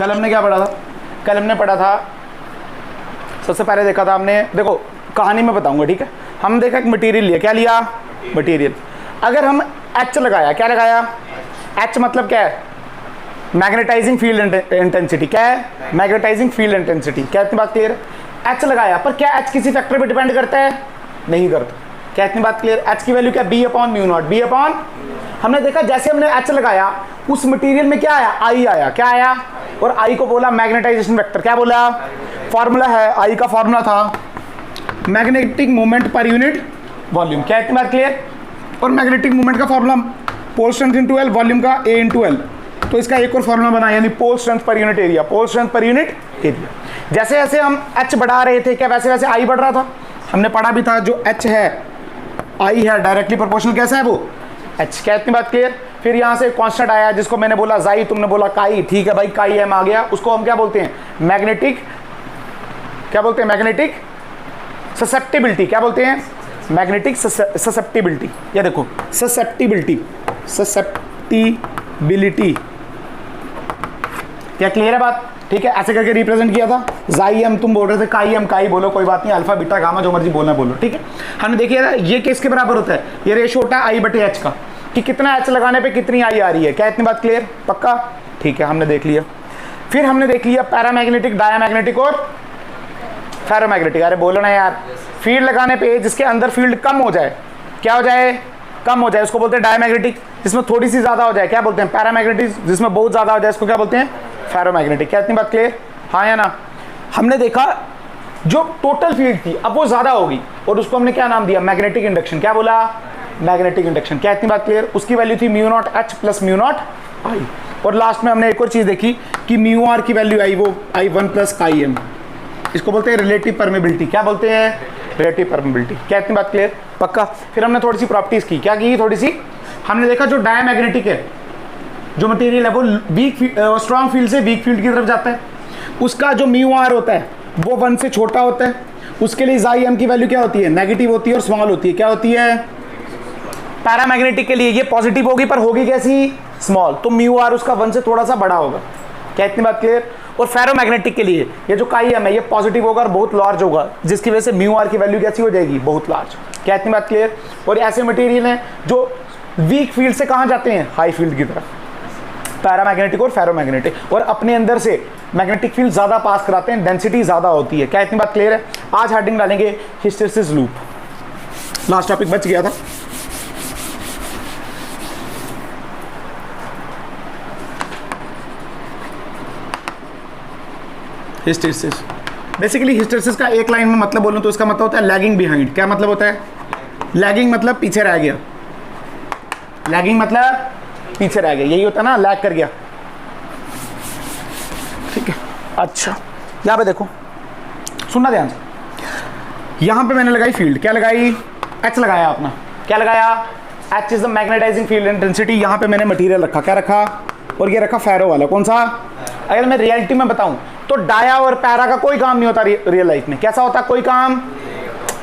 कल हमने क्या पढ़ा था? कल हमने पढ़ा था, सबसे पहले देखा था हमने, देखो कहानी में बताऊंगा, ठीक है। हम देखा एक मटेरियल लिया, क्या लिया? मटेरियल। अगर हम एच लगाया, क्या लगाया? एच मतलब क्या है? Magnetising field intensity. क्या है? Magnetising field intensity. क्या इतनी बात क्लियर? एच लगाया, पर क्या एच किसी फैक्टर पे डिपेंड करता है? नहीं करता। क्या इतनी बात क्लियर? एच की वैल्यू क्या? B upon mu naught. B upon, हमने देखा जैसे हमने एच लगाया उस मटेरियल में क्या आया? आई आया। क्या आया? और आई को बोला मैग्नेटाइजेशन वेक्टर। क्या बोला? फॉर्मूला है, आई का फॉर्मूला था magnetic moment per unit volume. क्या इतनी बात क्लियर? और मैग्नेटिक मोमेंट का formula pole strength into L, volume का ए इंटू एल। तो इसका एक और फॉर्मूला बना, यानी pole strength per unit area. Pole strength per unit area. जैसे जैसे हम एच बढ़ा रहे थे, क्या वैसे वैसे आई बढ़ रहा था? हमने पढ़ा भी था, जो एच है, आई है, डायरेक्टली प्रोपोर्शनल कैसा है वो? एच। क्या इतनी बात क्लियर? फिर यहाँ से कांस्टेंट आया जिसको मैंने बोला जाई, तुमने बोला काई। ठीक है भाई, काई एम आ गया, उसको हम क्या बोलते हैं? मैग्नेटिक, क्या बोलते हैं? Magnetic susceptibility. क्या बोलते हैं? Magnetic susceptibility. ये देखो, ससेप्टिबिलिटी, ससेप्टिबिलिटी। क्या क्लियर है बात? ठीक है, ऐसे करके रिप्रेजेंट किया था। जाई एम तुम बोल रहे थे, काई एम काई बोलो, कोई बात नहीं, अल्फा बीटा गामा जो मर्जी बोलना बोलो, ठीक है। हमने देखिए ये किसके बराबर होता है? ये रेशो होता है आई बटे एच का, कि कितना एच लगाने पे कितनी आई आ रही है। क्या इतनी बात क्लियर? पक्का? ठीक है, हमने देख लिया। फिर हमने देख लिया पैरामैग्नेटिक, डायामैग्नेटिक और फेरोमैग्नेटिक। अरे बोलो ना यार, फील्ड लगाने पे जिसके अंदर फील्ड कम हो जाए, क्या हो जाए? कम हो जाए, उसको बोलते हैं डायामैग्नेटिक। जिसमें थोड़ी सी ज्यादा हो जाए, क्या बोलते हैं? पैरामैग्नेटिक। जिसमें बहुत ज्यादा हो जाए, इसको क्या बोलते हैं? फेरोमैग्नेटिक। क्या इतनी बात क्लियर? हाँ या ना? हमने देखा जो टोटल फील्ड थी अब वो ज्यादा होगी, और उसको हमने क्या नाम दिया? Magnetic induction. क्या बोला? Magnetic induction. क्या इतनी बात क्लियर? उसकी वैल्यू थी mu naught H plus mu naught I. और लास्ट में हमने एक और चीज देखी कि म्यू आर की वैल्यू आई, वो I one plus chi M. इसको बोलते हैं रिलेटिव परमेबिलिटी। क्या बोलते हैं? Relative permeability. क्या इतनी बात क्लियर? पक्का? फिर हमने थोड़ी सी प्रॉपर्टीज की। क्या की? थोड़ी सी हमने देखा जो डायामैग्नेटिक है, जो मटेरियल है वो वीक स्ट्रॉन्ग फील्ड से वीक फील्ड की तरफ जाता है, उसका जो म्यू आर होता है वो 1 से छोटा होता है। उसके लिए जाई एम की वैल्यू क्या होती है? नेगेटिव होती है और स्मॉल होती है। क्या होती है? पैरामैग्नेटिक के लिए ये पॉजिटिव होगी, पर होगी कैसी? स्मॉल। तो म्यू आर उसका 1 से थोड़ा सा बड़ा होगा। क्या इतनी बात क्लियर? और फेरोमैग्नेटिक के लिए ये जो काई एम है, ये पॉजिटिव होगा और बहुत लार्ज होगा, जिसकी वजह से म्यू आर की वैल्यू कैसी हो जाएगी? बहुत लार्ज। क्या इतनी बात क्लियर? और ऐसे मटेरियल हैं जो वीक फील्ड से कहाँ जाते हैं? हाई फील्ड की तरफ, पैरामैग्नेटिक और फेरोमैग्नेटिक, और अपने अंदर से मैग्नेटिक फील्ड ज्यादा पास कराते हैं, डेंसिटी ज्यादा होती है। क्या इतनी बात क्लियर है? आज हेडिंग डालेंगे हिस्टैरिसीस लूप। लास्ट टॉपिक बच गया था। हिस्टैरिसीस। बेसिकली हिस्टैरिसीस का एक लाइन में मतलब बोलूं तो इसका मतलब होता है लैगिंग बिहाइंड। क्या मतलब होता है? लैगिंग मतलब पीछे रह गया। लैगिंग मतलब पीछे रह गया, यही होता है ना, लैग कर गया। ठीक है, अच्छा यहां पे देखो, सुनना ध्यान से। यहां पे मैंने लगाई फील्ड। क्या लगाई? एच लगाया अपना। क्या लगाया? H is the magnetizing field intensity. यहां पे मैंने मटेरियल रखा। क्या रखा? और ये रखा फेरो वाला। कौन सा? अगर मैं रियलिटी में बताऊं तो डाया और पैरा का कोई काम नहीं होता रियल लाइफ में। कैसा होता? कोई काम।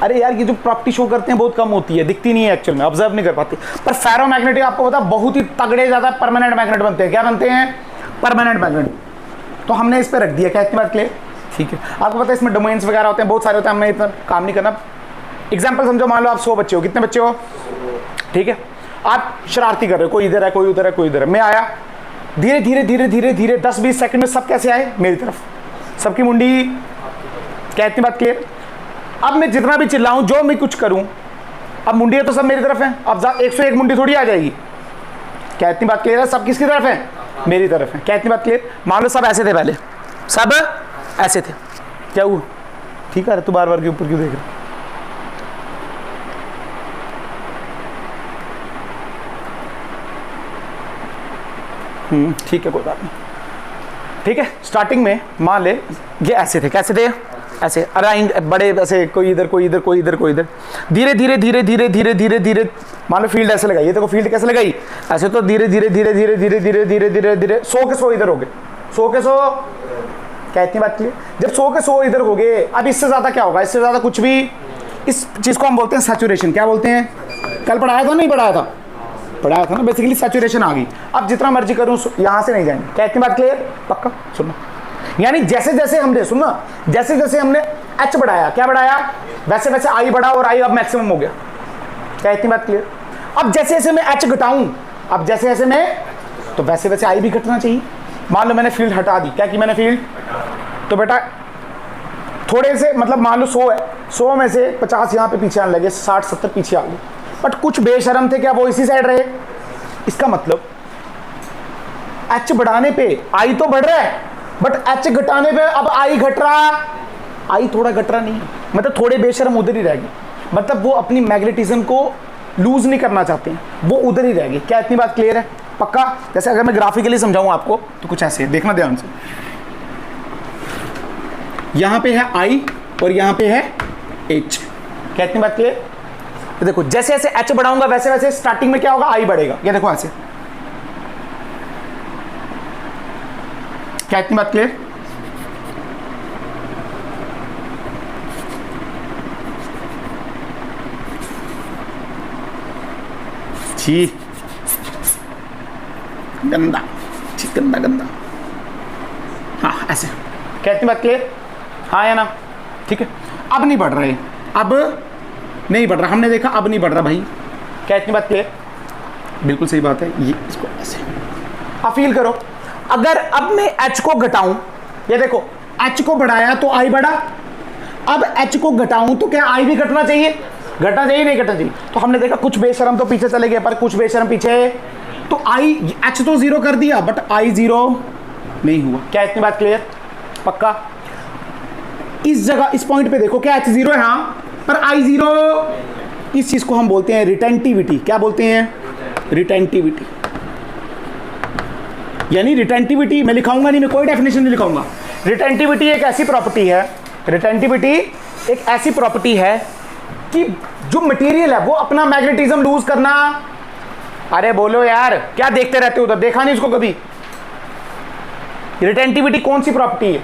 अरे यार, ये जो प्रॉपर्टी शो करते हैं बहुत कम होती है, दिखती नहीं है एक्चुअल में, ऑब्जर्व नहीं कर पाते। पर फेरोमैग्नेटिक आपको पता बहुत ही तगड़े ज्यादा परमानेंट मैग्नेट बनते हैं। क्या बनते हैं? Permanent magnet. तो हमने इस पे रख दिया। क्या इतनी बात क्लियर? ठीक है, आपको पता है इसमें डोमेन्स वगैरह होते हैं, बहुत सारे होते हैं, हमें इतना काम नहीं करना। एग्जाम्पल समझो, मान लो आप 100 बच्चे हो। कितने बच्चे हो? ठीक है, आप शरारती कर रहे हो, कोई इधर है, कोई उधर है, कोई इधर है। मैं आया, धीरे धीरे धीरे धीरे धीरे 10-20 सेकंड में सब कैसे आए? मेरी तरफ। सबकी मुंडी। क्या इतनी बात क्लियर? अब मैं जितना भी चिल्लाऊं, जो मैं कुछ करूं, अब मुंडियां तो सब मेरी तरफ हैं। अब 101 मुंडी थोड़ी आ जाएगी। क्या इतनी बात क्लियर है? सब किसकी तरफ है? मेरी तरफ है। क्या इतनी बात क्लियर? मान लो सब ऐसे थे, पहले सब ऐसे थे, क्या हुआ? ठीक है, तू बार बार के ऊपर क्यों देख रहा? ठीक है, कोई बात नहीं। ठीक है, स्टार्टिग में मान ले ये ऐसे थे। कैसे थे? ऐसे अराउंड बड़े, ऐसे कोई इधर कोई इधर कोई इधर कोई इधर। धीरे धीरे धीरे धीरे धीरे धीरे धीरे मान लो फील्ड ऐसे लगाई। ये देखो फील्ड कैसे लगाई? ऐसे। तो धीरे धीरे धीरे धीरे धीरे धीरे धीरे धीरे धीरे 100 के 100 इधर हो गए। 100 के 100। क्या इतनी बात क्लियर? जब 100 के 100 इधर हो गए, अब इससे ज्यादा क्या होगा? इससे ज्यादा कुछ भी। इस चीज को हम बोलते हैं सैचुरेशन। क्या बोलते हैं? कल पढ़ाया था नहीं पढ़ाया था? पढ़ाया था ना, बेसिकली सैचुरेशन आ गई। अब जितना मर्जी करूं यहां से नहीं जाएंगे। क्या इतनी बात क्लियर? पक्का सुनना, यानी जैसे जैसे हमने सुनना, जैसे जैसे हमने एच बढ़ाया, क्या बढ़ाया, वैसे वैसे आई बढ़ा और आई अब मैक्सिमम हो गया। क्या इतनी बात क्लियर? अब जैसे जैसे मैं एच घटाऊं, अब जैसे जैसे मैं, तो वैसे वैसे आई भी घटना चाहिए। मान लो मैंने फील्ड हटा दी, क्या की मैंने फील्ड, तो बेटा थोड़े से, मतलब मान लो 100 है, 100 में से 50 यहाँ पे पीछे आने लगे, 60-70 पीछे आ गए, बट कुछ बेशरम थे क्या वो इसी साइड रहे। इसका मतलब एच बढ़ाने पे आई तो बढ़ रहा है, बट एच घटाने पे अब आई घट रहा, आई थोड़ा घट रहा नहीं, मतलब थोड़े बेशरम उधर ही रह गए, मतलब वो अपनी मैग्नेटिज्म को लूज नहीं करना चाहते हैं, वो उधर ही रह गए। क्या इतनी बात क्लियर है? पक्का? जैसे अगर मैं ग्राफिकली समझाऊं आपको तो कुछ ऐसे है, देखना ध्यान से। यहां पे है आई और यहां पे है एच। क्या इतनी बात क्लियर? ये देखो जैसे जैसे एच बढ़ाऊंगा वैसे वैसे स्टार्टिंग में क्या होगा, आई बढ़ेगा। ये देखो ऐसे। क्या इतनी बात क्लियर? छी गंदा, छी गंदा गंदा। हाँ ऐसे। क्या इतनी बात क्लियर? हाँ या ना? ठीक है। अब नहीं बढ़ रहे, अब नहीं बढ़ रहा, हमने देखा अब नहीं बढ़ रहा भाई। क्या इतनी बात क्लियर? बिल्कुल सही बात है। ये इसको ऐसे अब फील करो, अगर अब मैं एच को घटाऊं, ये देखो एच को बढ़ाया तो आई बढ़ा, अब एच को घटाऊं तो क्या आई भी घटना चाहिए? घटना चाहिए नहीं घटना चाहिए? तो हमने देखा कुछ बेशरम तो पीछे चले गए, पर कुछ बेशरम पीछे, तो आई एच तो 0 कर दिया बट आई 0 नहीं हुआ। क्या इतनी बात क्लियर? पक्का? इस जगह इस पॉइंट पे देखो, क्या एच 0 है, हाँ, पर आई 0, इस चीज को हम बोलते हैं रिटेंटिविटी। क्या बोलते हैं? रिटेंटिविटी। यानी रिटेंटिविटी मैं लिखाऊंगा नहीं, मैं कोई डेफिनेशन नहीं लिखाऊंगा। रिटेंटिविटी एक ऐसी प्रॉपर्टी है, रिटेंटिविटी एक ऐसी प्रॉपर्टी है कि जो मटेरियल है वो अपना मैग्नेटिज्म लूज करना। अरे बोलो यार, क्या देखते रहते हो उधर, देखा नहीं इसको कभी? रिटेंटिविटी कौन सी प्रॉपर्टी है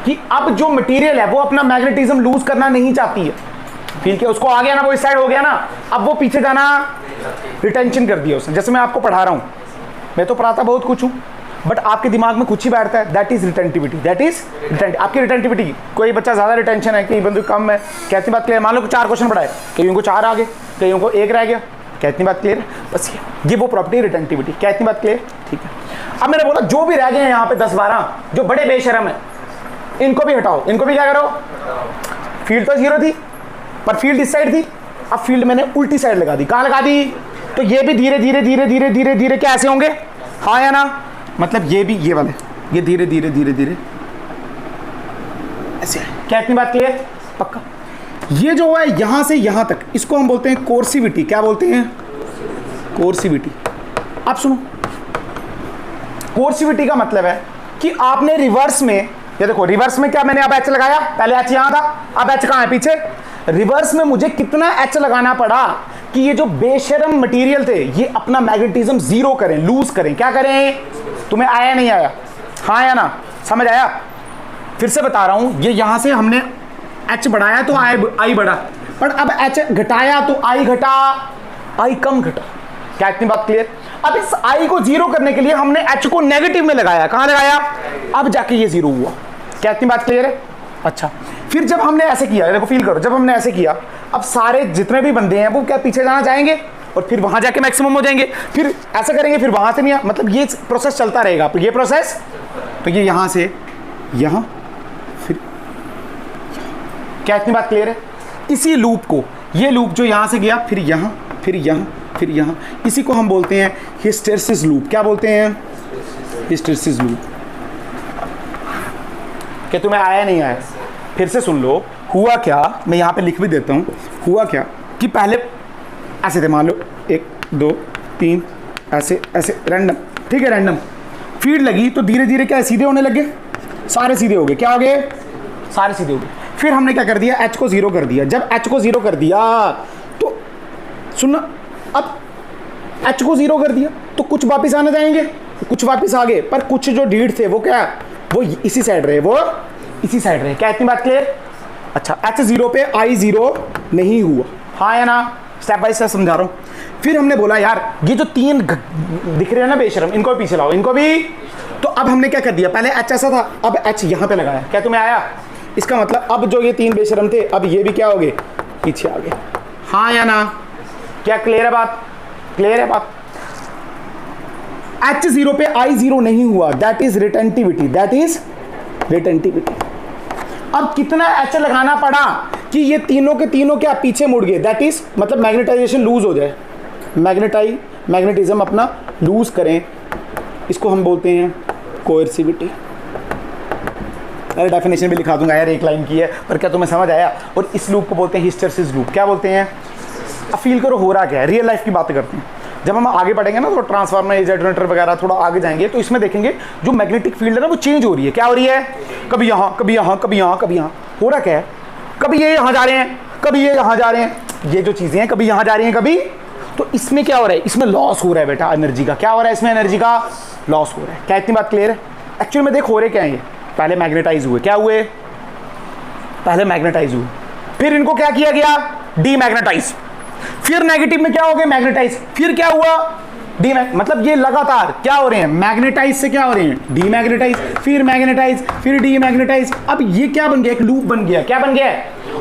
कि अब जो मटेरियल है वो अपना मैग्नेटिज्म लूज करना नहीं चाहती है। फील किया? उसको आ गया ना, वो इस साइड हो गया ना, अब वो पीछे जाना रिटेंशन कर दिया उसने। जैसे मैं आपको पढ़ा रहा हूं, मैं तो पढ़ाता बहुत कुछ हूं, बट आपके दिमाग में कुछ ही बैठता है, that is retentivity. That is आपकी रिटेंटिविटी। कोई बच्चा ज्यादा रिटेंशन है, कई बंदे कम है। क्या इतनी बात क्लियर? मान लो 4 क्वेश्चन पढ़ाए, कईयों को 4 आ गए, कईयों को 1 रह गया। क्या इतनी बात क्लियर? बस ये वो प्रॉपर्टी रिटेंटिविटी। क्या इतनी बात क्लियर? ठीक है। अब मैंने बोला जो भी रह गए हैं यहाँ पे 10-12 जो बड़े बेशरम है, इनको भी हटाओ, इनको भी क्या करो, फील्ड तो 0 थी पर फील्ड इस साइड थी, अब फील्ड मैंने उल्टी साइड लगा दी। कहाँ लगा दी? तो ये भी धीरे धीरे धीरे धीरे धीरे धीरे क्या ऐसे होंगे, हाँ या ना? मतलब ये भी, ये वाले, ये धीरे धीरे धीरे धीरे ऐसे। क्या इतनी बात क्लियर? पक्का? ये जो है यहां से यहां तक, इसको हम बोलते हैं कोर्सिविटी। क्या बोलते हैं? कोर्सिविटी। आप सुनो, कोर्सिविटी का मतलब है कि आपने रिवर्स में, ये देखो रिवर्स में क्या मैंने अब एच लगाया, पहले एच यहां था, अब एच कहां है? पीछे। रिवर्स में मुझे कितना एच लगाना पड़ा कि ये जो बेशरम मटेरियल थे ये अपना मैग्नेटिज्म 0 करें, लूज करें। क्या करें? तुम्हें आया नहीं आया? हाँ या ना? समझ आया? फिर से बता रहा हूं, ये यहां से हमने एच बढ़ाया तो आई बढ़ा, पर अब एच घटाया तो आई घटा, आई कम घटा। क्या इतनी बात क्लियर? अब इस आई को 0 करने के लिए हमने एच को नेगेटिव में लगाया। कहां लगाया? अब जाके ये 0 हुआ। क्या इतनी बात क्लियर है? अच्छा, फिर जब हमने ऐसे किया, देखो फील करो, जब हमने ऐसे किया, अब सारे जितने भी बंदे हैं वो क्या पीछे जाना चाहेंगे और फिर वहां जाके मैक्सिमम हो जाएंगे, फिर ऐसा करेंगे, फिर वहां से नहीं, मतलब ये प्रोसेस चलता रहेगा। ये प्रोसेस, तो ये यहां से यहां, फिर क्या इतनी बात क्लियर है? इसी लूप को, ये लूप जो यहां से गया, फिर यहां, फिर यहां, फिर यहां, इसी को हम बोलते हैं हिस्टेरेसिस लूप। क्या बोलते हैं? Hysteresis loop. क्या तुम्हें आया नहीं आया? फिर से सुन लो। हुआ क्या, मैं यहाँ पे लिख भी देता हूँ। हुआ क्या कि पहले ऐसे थे, मान लो 1 2 3 ऐसे ऐसे रैंडम, ठीक है, रैंडम फीड लगी तो धीरे धीरे क्या सीधे होने लगे, सारे सीधे हो गए। क्या हो गए? सारे सीधे हो गए। फिर हमने क्या कर दिया? एच को 0 कर दिया। जब एच को 0 कर दिया तो सुनना, अब एच को 0 कर दिया तो कुछ वापिस आने जाएंगे, कुछ वापिस आ गए, पर कुछ जो ढीठ थे वो क्या, वो इसी साइड रहे, वो इसी साइड रहे। क्या इतनी बात क्लियर? अच्छा, एच 0 पे आई 0 नहीं हुआ, हाँ या ना? स्टेप बाय स्टेप समझा रहा हूं। फिर हमने बोला यार ये जो तीन दिख रहे हैं ना बेशरम, इनको भी पीछे लाओ, इनको भी। तो अब हमने क्या कर दिया, पहले एच ऐसा था, अब एच यहां पे लगाया। क्या तुम्हें आया? इसका मतलब अब जो ये तीन बेशरम थे, अब ये भी क्या हो गए, पीछे आ गए। हाँ या ना? क्या क्लियर है बात? क्लियर है बात? H0 पे I0 नहीं हुआ, that is retentivity, that is retentivity. अब कितना H लगाना पड़ा कि ये तीनों के तीनों क्या पीछे मुड़ गए, दैट इज मतलब मैग्नेटाइजेशन लूज हो जाए, मैग्नेटिज्म अपना लूज करें, इसको हम बोलते हैं कोएर्सिविटी। अरे डेफिनेशन भी लिखा दूंगा यार, एक लाइन की है, पर क्या तुम्हें समझ आया? और इस लूप को बोलते हैं हिस्टैरिसीस लूप। क्या बोलते हैं? अब फील करो हो रहा क्या है, रियल लाइफ की बातें करते हैं। जब हम आगे बढ़ेंगे ना तो ट्रांसफार्मर, जनरेटर वगैरह थोड़ा आगे जाएंगे तो इसमें देखेंगे जो मैग्नेटिक फील्ड है ना वो चेंज हो रही है। क्या हो रही है? कभी यहाँ, कभी यहाँ, कभी यहाँ, कभी यहाँ। हो रहा क्या है? कभी ये यहाँ जा रहे हैं, कभी ये यहाँ जा रहे हैं, ये जो चीज़ें हैं कभी यहाँ जा रही हैं, कभी। तो इसमें क्या हो रहा है? इसमें लॉस हो रहा है बेटा एनर्जी का। क्या हो रहा है इसमें? एनर्जी का लॉस हो रहा है। क्या इतनी बात क्लियर है? एक्चुअली में देख हो रहे क्या है, ये पहले मैग्नेटाइज हुए, क्या हुए? पहले मैग्नेटाइज हुए, फिर इनको क्या किया गया? डीमैग्नेटाइज। फिर नेगेटिव में क्या हो गए? मैग्नेटाइज। फिर क्या हुआ? मतलब ये लगातार क्या हो रहे हैं? मैग्नेटाइज से क्या हो रहे हैं? डीमैग्नेटाइज, फिर मैग्नेटाइज, फिर डीमैग्नेटाइज। अब ये क्या बन गया? एक लूप बन गया। क्या बन गया?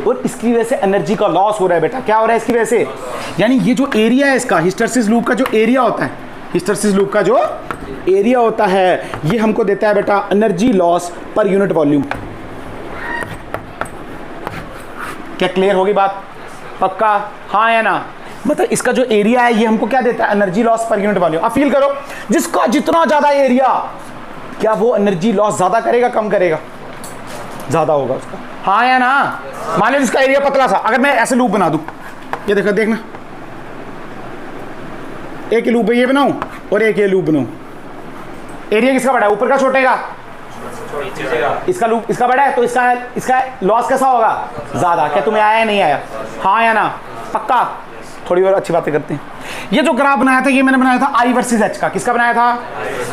और इसकी वजह से एनर्जी का लॉस हो रहा है बेटा। क्या हो रहा है इसकी वजह से? यानी ये जो एरिया है इसका, हिस्टैरिसीस लूप का जो एरिया होता है, हिस्टैरिसीस लूप का जो एरिया होता है, ये हमको देता है बेटा एनर्जी लॉस पर यूनिट वॉल्यूम। क्या क्लियर होगी बात? पक्का? हाँ या ना? मतलब इसका जो एरिया है ये हमको क्या देता है? एनर्जी लॉस पर यूनिट वॉल्यूम। अब फील करो, जिसका जितना ज्यादा एरिया, क्या वो एनर्जी लॉस ज्यादा करेगा कम करेगा? ज्यादा होगा उसका। हाँ या ना? मान लो जिसका एरिया पतला सा, अगर मैं ऐसे लूप बना दूं, ये देखो, देखना, एक लूप ये बनाऊं और एक ये लूप बनाऊं, एरिया किसका बड़ा है? ऊपर का छोटेगा, इसका लूप इसका बड़ा है, तो इसका लॉस कैसा होगा? ज्यादा। क्या तुम्हें आया या नहीं आया? हाँ या ना? पक्का? थोड़ी और अच्छी बातें करते हैं। ये जो ग्राफ बनाया था ये मैंने बनाया था I वर्सेस H का। किसका बनाया था?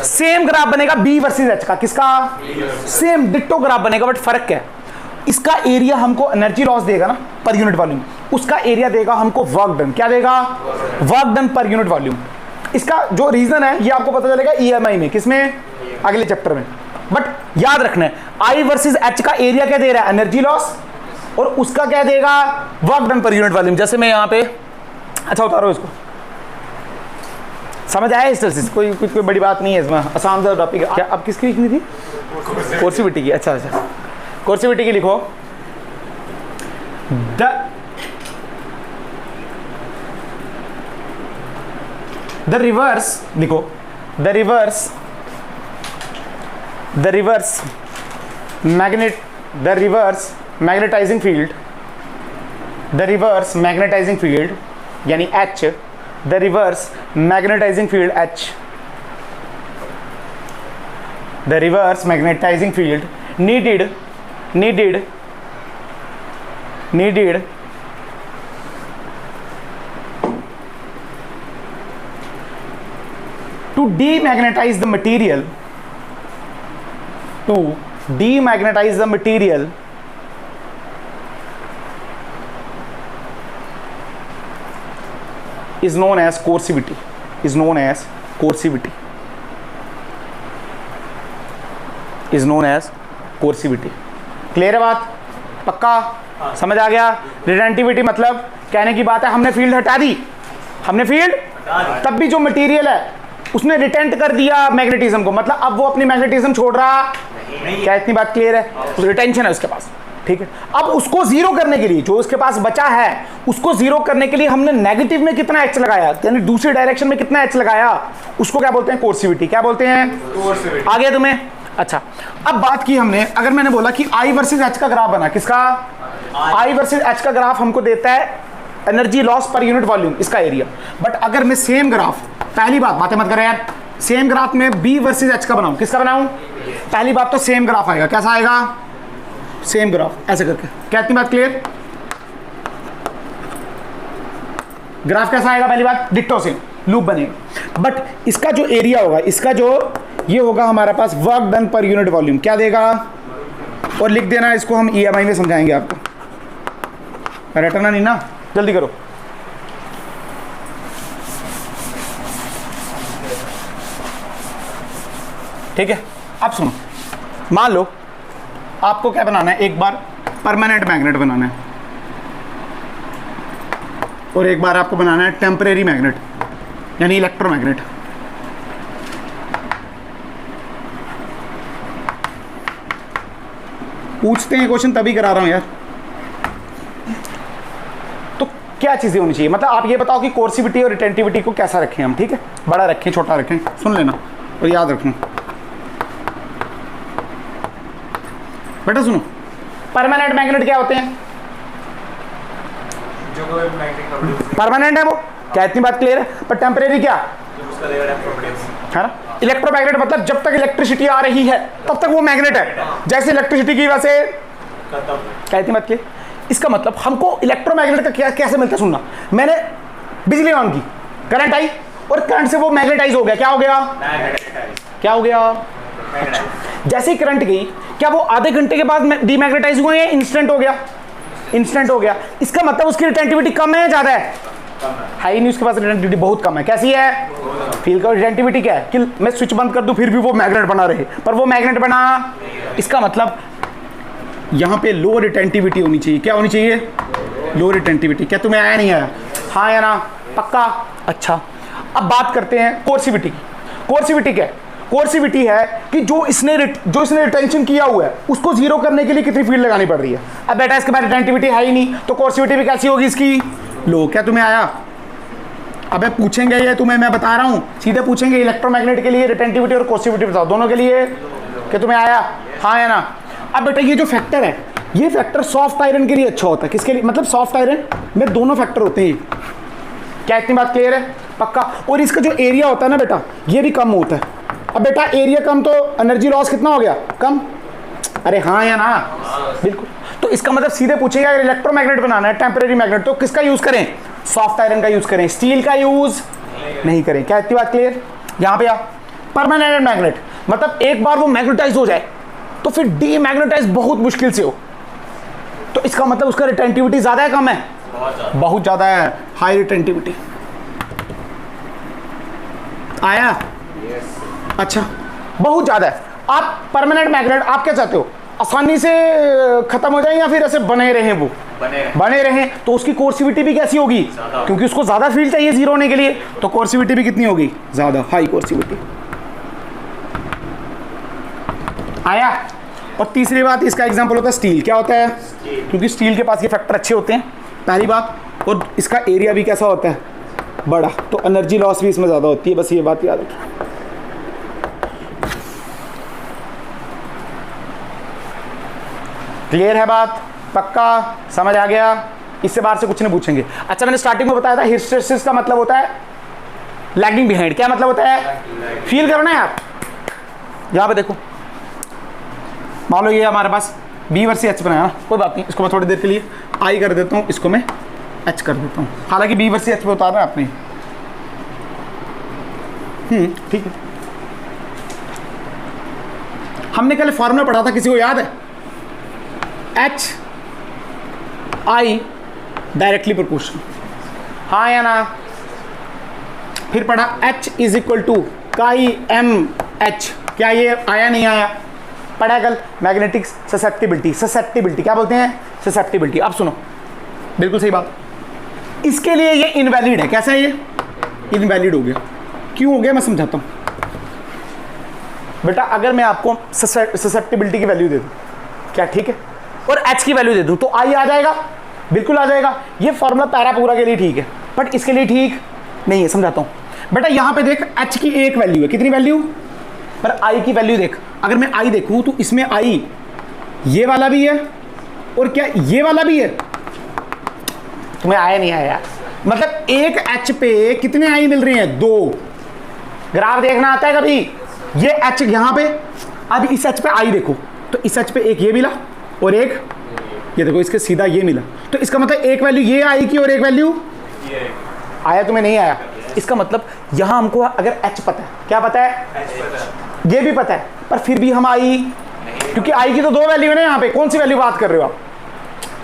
सेम ग्राफ बनेगा B वर्सेस H का। किसका? सेम डिट्टो ग्राफ बनेगा, बट फर्क क्या है? इसका एरिया हमको एनर्जी लॉस देगा ना पर यूनिट वॉल्यूम, उसका एरिया देगा हमको वर्क डन। क्या देगा? Work done per unit volume. इसका जो रीजन है ये आपको पता चलेगा EMI में। किसमें? अगले चैप्टर में। बट याद रखना है I वर्सेस H का एरिया क्या दे रहा है? Energy loss. और उसका क्या देगा? Work done per unit volume. जैसे मैं यहाँ पे, अच्छा उतारो इसको, समझ आया? हिस्टैरिसीस कोई बड़ी बात नहीं है इसमें, आसान सा टॉपिक है। क्या अब किसकी लिखनी थी? कोर्सिविटी की। अच्छा, कोर्सिविटी की लिखो। द रिवर्स लिखो, द रिवर्स मैग्नेटाइजिंग फील्ड यानी H, the reverse magnetizing field H, the reverse magnetizing field needed to demagnetize the material, is known as coercivity. Clear है बात? पक्का? समझ आ गया? रिटेंटिविटी मतलब कहने की बात है हमने फील्ड हटा दी, तब भी जो मटेरियल है उसने रिटेंट कर दिया मैग्नेटिज्म को, मतलब अब वो अपनी मैग्नेटिज्म छोड़ रहा नहीं। क्या इतनी बात क्लियर है? रिटेंशन है उसके पास, ठीक है। अब उसको जीरो करने के लिए, जो उसके पास बचा है उसको जीरो करने के लिए हमने नेगेटिव में कितना H लगाया, यानी दूसरी डायरेक्शन में कितना H लगाया, उसको क्या बोलते हैं? कोर्सिविटी। क्या बोलते हैं? आ गया तुम्हें? अच्छा, अब बात की हमने, अगर मैंने बोला कि I वर्सेस H का ग्राफ बना, किसका? I वर्सेस H का ग्राफ हमको देता है एनर्जी लॉस पर यूनिट वॉल्यूम, इसका एरिया। बट अगर मैं सेम ग्राफ, पहली बात बातें मत करें यार, सेम ग्राफ में B वर्सेस H का बनाऊं, किसका बनाऊं? पहली बात तो सेम ग्राफ आएगा। कैसा आएगा? सेम ग्राफ, ऐसे करके। क्या इतनी बात क्लियर? ग्राफ कैसा आएगा? पहली बात डिट्टो सेम लूप बनेगा, बट इसका जो एरिया होगा, इसका जो ये होगा हमारे पास work done per unit volume. क्या देगा? और लिख देना, इसको हम EMI में समझाएंगे आपको, रटना नहीं ना, जल्दी करो। ठीक है। अब सुनो, मान लो आपको क्या बनाना है, एक बार परमानेंट मैग्नेट बनाना है और एक बार आपको बनाना है टेम्परेरी मैग्नेट यानी इलेक्ट्रोमैग्नेट। पूछते हैं क्वेश्चन तभी करा रहा हूं यार। तो क्या चीजें होनी चाहिए, मतलब आप ये बताओ कि कोर्सिविटी और रिटेंटिविटी को कैसा रखें हम, ठीक है, बड़ा रखें छोटा रखें, सुन लेना और याद रखना बेटा। सुनो, परमानेंट मैग्नेट क्या होते हैं, जो कोई मैग्नेटिक प्रॉपर्टी परमानेंट है वो, क्या इतनी बात क्लियर है। पर टेम्परेरी क्या उसका देगा प्रॉपर्टीज है ना, इलेक्ट्रोमैग्नेट मतलब जब तक इलेक्ट्रिसिटी आ रही है तब तक वो मैग्नेट है, जैसे इलेक्ट्रिसिटी की वजह से खत्म। क्या इतनी बात क्लियर। इसका मतलब हमको इलेक्ट्रोमैग्नेट का क्या कैसे मिलता है, सुनना, मैंने बिजली ऑन की, करंट आई और करंट से वो मैग्नेटाइज हो गया, क्या हो गया, क्या हो गया। जैसे ही करंट गई, क्या वो आधे घंटे के बाद डीमैग्नेटाइज हुआ या इंस्टेंट हो गया, इंस्टेंट हो गया। इसका मतलब उसकी रिटेंटिविटी कम है या ज्यादा है, हाई नहीं, उसके पास रिटेंटिविटी बहुत कम है। कैसी है, फील्ड का रिटेंटिविटी क्या है कि मैं स्विच बंद कर दूं फिर भी वो मैग्नेट बना रहे, पर वो मैग्नेट बना। इसका मतलब यहां पे लो रिटेंटिविटी होनी चाहिए, क्या होनी चाहिए, लो रिटेंटिविटी। क्या तुम्हें आया नहीं आया, हाँ या ना, पक्का। अच्छा, अब बात करते हैं कोर्सिविटी की। कोर्सिविटी क्या है, कोर्सिविटी है कि जो इसने रिटेंशन किया हुआ है उसको जीरो करने के लिए कितनी फील्ड लगानी पड़ रही है। अब बेटा इसके बाद रिटेंटिविटी है ही नहीं, तो कोर्सिविटी भी कैसी होगी इसकी, लो। क्या तुम्हें आया, अबे पूछेंगे ये तुम्हें, मैं बता रहा हूं, सीधे पूछेंगे इलेक्ट्रोमैग्नेट के लिए रिटेंटिविटी और कोर्सिविटी बताओ, दोनों के लिए। क्या तुम्हें आया, हाँ या ना। अब बेटा ये जो फैक्टर है, ये फैक्टर सॉफ्ट आयरन के लिए अच्छा होता है, किसके लिए, मतलब सॉफ्ट आयरन में दोनों फैक्टर होते हैं। क्या इतनी बात क्लियर है, पक्का। और इसका जो एरिया होता है ना बेटा, ये भी कम होता है। अब बेटा एरिया कम तो एनर्जी लॉस कितना हो गया, कम। अरे हाँ या ना, बिल्कुल। तो इसका मतलब सीधे पूछेगा अगर इलेक्ट्रोमैग्नेट बनाना है, टेम्परेरी मैग्नेट, तो किसका यूज करें, सॉफ्ट आयरन का यूज करें, स्टील का यूज नहीं करें। क्या इतनी बात क्लियर। यहां पे परमानेंट मैग्नेट मतलब एक बार वो मैग्नेटाइज हो जाए तो फिर डीमैग्नेटाइज बहुत मुश्किल से हो, तो इसका मतलब उसका रिटेंटिविटी ज्यादा है कम है, बहुत ज्यादा है, हाई रिटेंटिविटी। आया, अच्छा, बहुत ज्यादा है। आप परमानेंट मैग्नेट आप क्या चाहते हो, आसानी से खत्म हो जाए या फिर ऐसे बने रहें, वो बने रहें, तो उसकी कोर्सिविटी भी कैसी होगी, क्योंकि उसको ज्यादा फील्ड चाहिए जीरो होने के लिए, तो कोर्सिविटी भी कितनी होगी, ज्यादा, हाई कोर्सिविटी। आया। और तीसरी बात, इसका एग्जांपल होता है स्टील। क्या होता है, क्योंकि स्टील के पास ये फैक्टर अच्छे होते हैं, पहली बात, और इसका एरिया भी कैसा होता है, बड़ा, तो एनर्जी लॉस भी इसमें ज्यादा होती है, बस ये बात याद रखिए। क्लियर है बात, पक्का समझ आ गया। इससे बाहर से कुछ नहीं पूछेंगे। अच्छा, मैंने स्टार्टिंग में बताया था हिस्टेरिसिस का मतलब होता है लैगिंग बिहाइंड। क्या मतलब होता है, फील करना है आप। यहां पे देखो, मान लो ये हमारे पास बी वर्सेस एच बनाया ना, कोई बात नहीं, इसको मैं थोड़ी देर के लिए आई कर देता हूं, इसको मैं एच कर देता हूं, हालांकि बी वर्सेस एच पे उतारना है आपने। ठीक है। हमने कल फॉर्मूला पढ़ा था, किसी को याद है, एच आई डायरेक्टली प्रोपोर्शनल, हाँ या ना। फिर पढ़ा H is equal to chi M H, क्या ये आया नहीं आया, पढ़ा कल। मैग्नेटिक ससेप्टिबिलिटी, ससेप्टिबिलिटी क्या बोलते हैं, ससेप्टिबिलिटी। अब सुनो, बिल्कुल सही बात, इसके लिए ये इनवैलिड है। कैसा है ये, इनवैलिड हो गया। क्यों हो गया, मैं समझाता हूं बेटा। अगर मैं आपको ससेप्टिबिलिटी की वैल्यू दे दूं, क्या ठीक है, और एच की वैल्यू दे दूं, तो आई आ जाएगा, बिल्कुल आ जाएगा। ये फॉर्मूला पैरा पूरा के लिए ठीक है, बट इसके लिए ठीक नहीं है, समझाता हूं बेटा। यहां पे देख, एच की एक वैल्यू है, कितनी वैल्यू, पर आई की वैल्यू देख। अगर मैं आई देखूं तो इसमें आई ये वाला भी है और क्या ये वाला भी है। तुम्हें आया नहीं आया, मतलब एक एच पे कितने आई मिल रहे हैं, दो। ग्राफ देखना आता है कभी, ये एच यहां पे, अब इस एच पे आई देखो, तो इस एच पे एक ये मिला और एक ये देखो, इसके सीधा ये मिला, तो इसका मतलब एक वैल्यू ये आई की और एक वैल्यू आया। तुम्हें नहीं आया, इसका मतलब यहां हमको अगर एच पता है, क्या पता है, ये भी पता है, पर फिर भी हम आई, क्योंकि आई की तो दो वैल्यू है ना यहाँ पे, कौन सी वैल्यू बात कर रहे हो आप,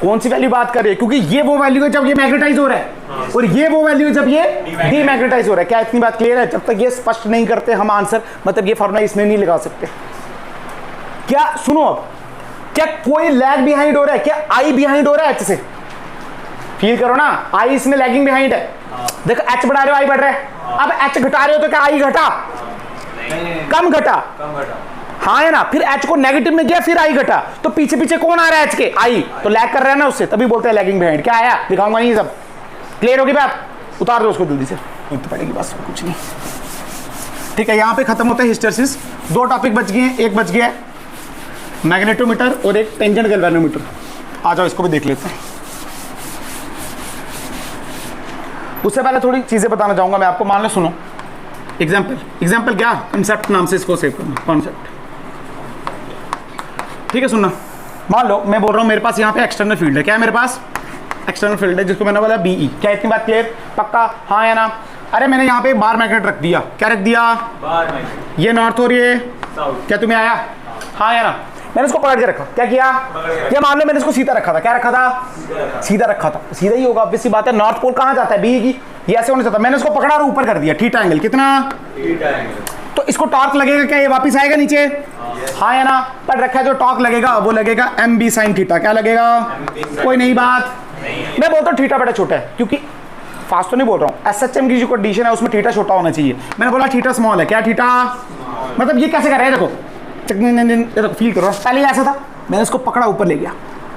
कौन सी वैल्यू बात कर रही है, क्योंकि ये वो वैल्यू है जब ये मैग्नेटाइज हो रहा है और ये वो वैल्यू है जब ये डीमैग्नेटाइज हो रहा है। क्या इतनी बात क्लियर है? जब तक ये स्पष्ट नहीं करते हम आंसर, मतलब ये फॉर्मूला इसमें नहीं लगा सकते। क्या सुनो, अब क्या कोई लैग बिहाइंड हो रहा है? क्या आई बिहाइंड हो रहा है एच से? फील करो ना, आई इसमें लैगिंग बिहाइंड है। देखो एच बढ़ा रहे हो आई बढ़ रहा है, अब एच घटा रहे हो तो क्या आई घटा? कम घटा, हाँ है ना। फिर एच को नेगेटिव में गया फिर आई घटा, तो पीछे पीछे कौन आ रहा है एच के? आई, तो लैग कर रहा है ना उससे, तभी बोलते हैं लैगिंग बिहाइंड। क्या आया दिखाऊंगा नहीं, सब क्लियर होगी बात? उतार दो उसको जल्दी से, तो पड़ेगी बस, कुछ नहीं। ठीक है, यहाँ पे खत्म होता है हिस्टेरिसिस। दो टॉपिक बच गए हैं, एक बच गया है मैग्नेटोमीटर और एक टेंजेंट गैल्वेनोमीटर। आ जाओ इसको भी देख लेते हैं। उससे पहले थोड़ी चीजें बताना चाहूंगा मैं आपको। मान लो, सुनो एग्जाम्पल क्या, कंसेप्ट नाम से इसको सेव करना, कॉन्सेप्ट। ठीक है, सुनना। मान लो मैं बोल रहा हूँ मेरे पास यहाँ पे एक्सटर्नल फील्ड है। क्या है मेरे पास? एक्सटर्नल फील्ड है, जिसको मैंने बोला बीई। क्या इतनी बात क्लियर? पक्का हाँ या ना? अरे मैंने यहाँ पे बार मैग्नेट रख दिया। क्या रख दिया? Bar magnet. ये नॉर्थ और ये साउथ। क्या तुम्हें आया? हाँ या ना? मैंने इसको पकड़ के रखा। क्या किया? ये मान लो मैंने इसको सीधा रखा था। क्या रखा था? सीधा रखा था। सीधा ही होगा, ऑब्वियस सी बात है। नॉर्थ पोल कहाँ जाता है? बी की, ये ऐसे होना चाहता। मैंने इसको पकड़ा और ऊपर कर दिया। थीटा एंगल कितना? Theta angle. तो इसको टॉर्क लगेगा क्या? ये वापस आएगा नीचे? हाँ या ना? पर रखा है जो टॉर्क लगेगा वो लगेगा एम बी साइन थीटा। क्या लगेगा? कोई नई बात? मैं बोलता हूँ थीटा बड़ा छोटा है, क्योंकि फास्ट तो नहीं बोल रहा हूँ। एसएचएम की जो कंडीशन है उसमें थीटा छोटा होना चाहिए। मैंने बोला थीटा स्मॉल है। क्या थीटा? मतलब ये कैसे कर रहे हैं? देखो फील करो। पहले ऐसा था, मैंने इसको पकड़ा ऊपर ले गया,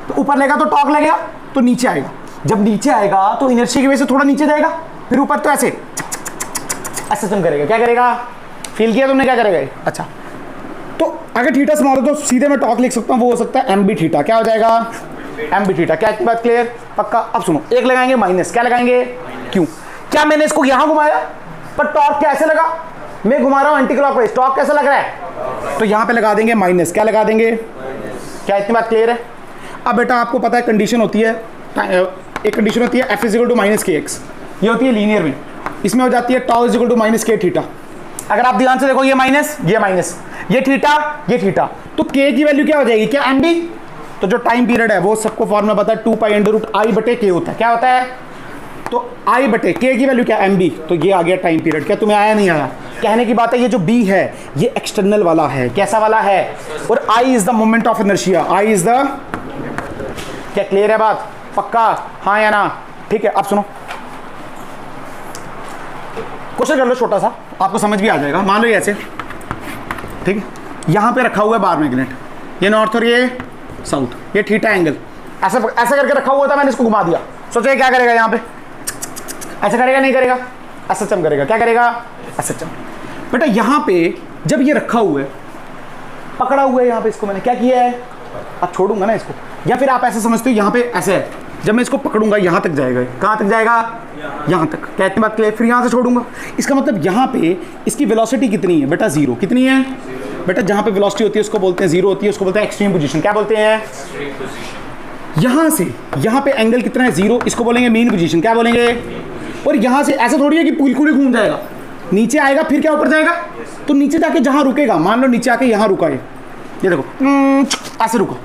तो ऊपर लेगा तो टॉर्क लगेगा, तो नीचे आएगा। जब नीचे आएगा तो इनर्शिया की वजह से थोड़ा नीचे जाएगा, फिर ऊपर तो ऐसे एसएचएम करेगा। क्या करेगा? फील किया तुमने? क्या करेगा? अच्छा, तो अगर थीटा स्मॉल है तो सीधे मैं टॉर्क लिख सकता हूँ, वो हो सकता है एम बी थीटा। क्या हो जाएगा? M B theta. क्या की बात क्लियर? पक्का। अब सुनो, एक लगाएंगे माइनस। क्या लगाएंगे? क्यों? क्या मैंने इसको यहां घुमाया पर टॉर्क कैसे लगा? मैं घुमा रहा हूं एंटी क्लॉकवाइज, टॉर्क कैसे लग रहा है? तो यहां पे लगा देंगे माइनस। क्या लगा देंगे? क्या इतनी बात क्लियर है? अब बेटा आपको पता है कंडीशन होती है, एक कंडीशन होती है F is equal to minus K X, ये होती है लीनियर में। इसमें हो जाती है tau is equal to minus K theta. अगर आप ध्यान से देखो, ये माइनस, ये थीटा, तो के की वैल्यू क्या हो जाएगी? क्या एम बी? तो जो टाइम पीरियड है वो सबको फॉर्मूला पता है, 2 पाई अंडर रूट आई बटे के होता है। क्या होता है? तो आई बटे के की वैल्यू क्या? M B. तो ये आ गया टाइम पीरियड। क्या तुम्हें आया नहीं आया? कहने की बात है, ये जो बी है ये एक्सटर्नल वाला है। कैसा वाला है? और I is the moment of inertia. I is the, क्या क्लियर है बात? पक्का हाँ या ना? ठीक है, अब सुनो, क्वेश्चन कर लो छोटा सा, आपको समझ भी आ जाएगा। मान लो ये ऐसे, ठीक है, यहां पे रखा हुआ है बार मैग्नेट, ये नॉर्थ और ये साउथ, ये थीटा एंगल ऐसा ऐसा करके रखा हुआ था। मैंने इसको घुमा दिया, सोचो क्या करेगा? यहाँ पे ऐसा करेगा? नहीं करेगा? एसएचएम करेगा। क्या करेगा? एसएचएम। बेटा यहाँ पे जब ये रखा हुआ है, पकड़ा हुआ है यहाँ पे, इसको मैंने क्या किया है? अब छोड़ूंगा ना इसको, या फिर आप ऐसे समझते हो यहाँ पे ऐसे है, जब मैं इसको पकड़ूंगा यहाँ तक जाएगा। कहाँ तक जाएगा? यहाँ तक। क्या इतनी बात क्लियर? फिर यहाँ से छोड़ूंगा। इसका मतलब यहाँ पे इसकी वेलोसिटी कितनी है? बेटा जीरो। कितनी है? बेटा जहाँ पे वेलोसिटी होती है उसको बोलते हैं जीरो होती है, उसको बोलते हैं एक्सट्रीम पोजीशन। क्या बोलते हैं? यहाँ से यहाँ पे एंगल कितना है? जीरो, इसको बोलेंगे मीन पोजीशन। क्या बोलेंगे? और यहाँ से ऐसा थोड़ी है कि बिल्कुल ही घूम जाएगा, नीचे आएगा फिर क्या ऊपर जाएगा? तो नीचे जाके जहाँ रुकेगा, मान लो नीचे आके यहाँ रुका है, ये देखो ऐसे रुको,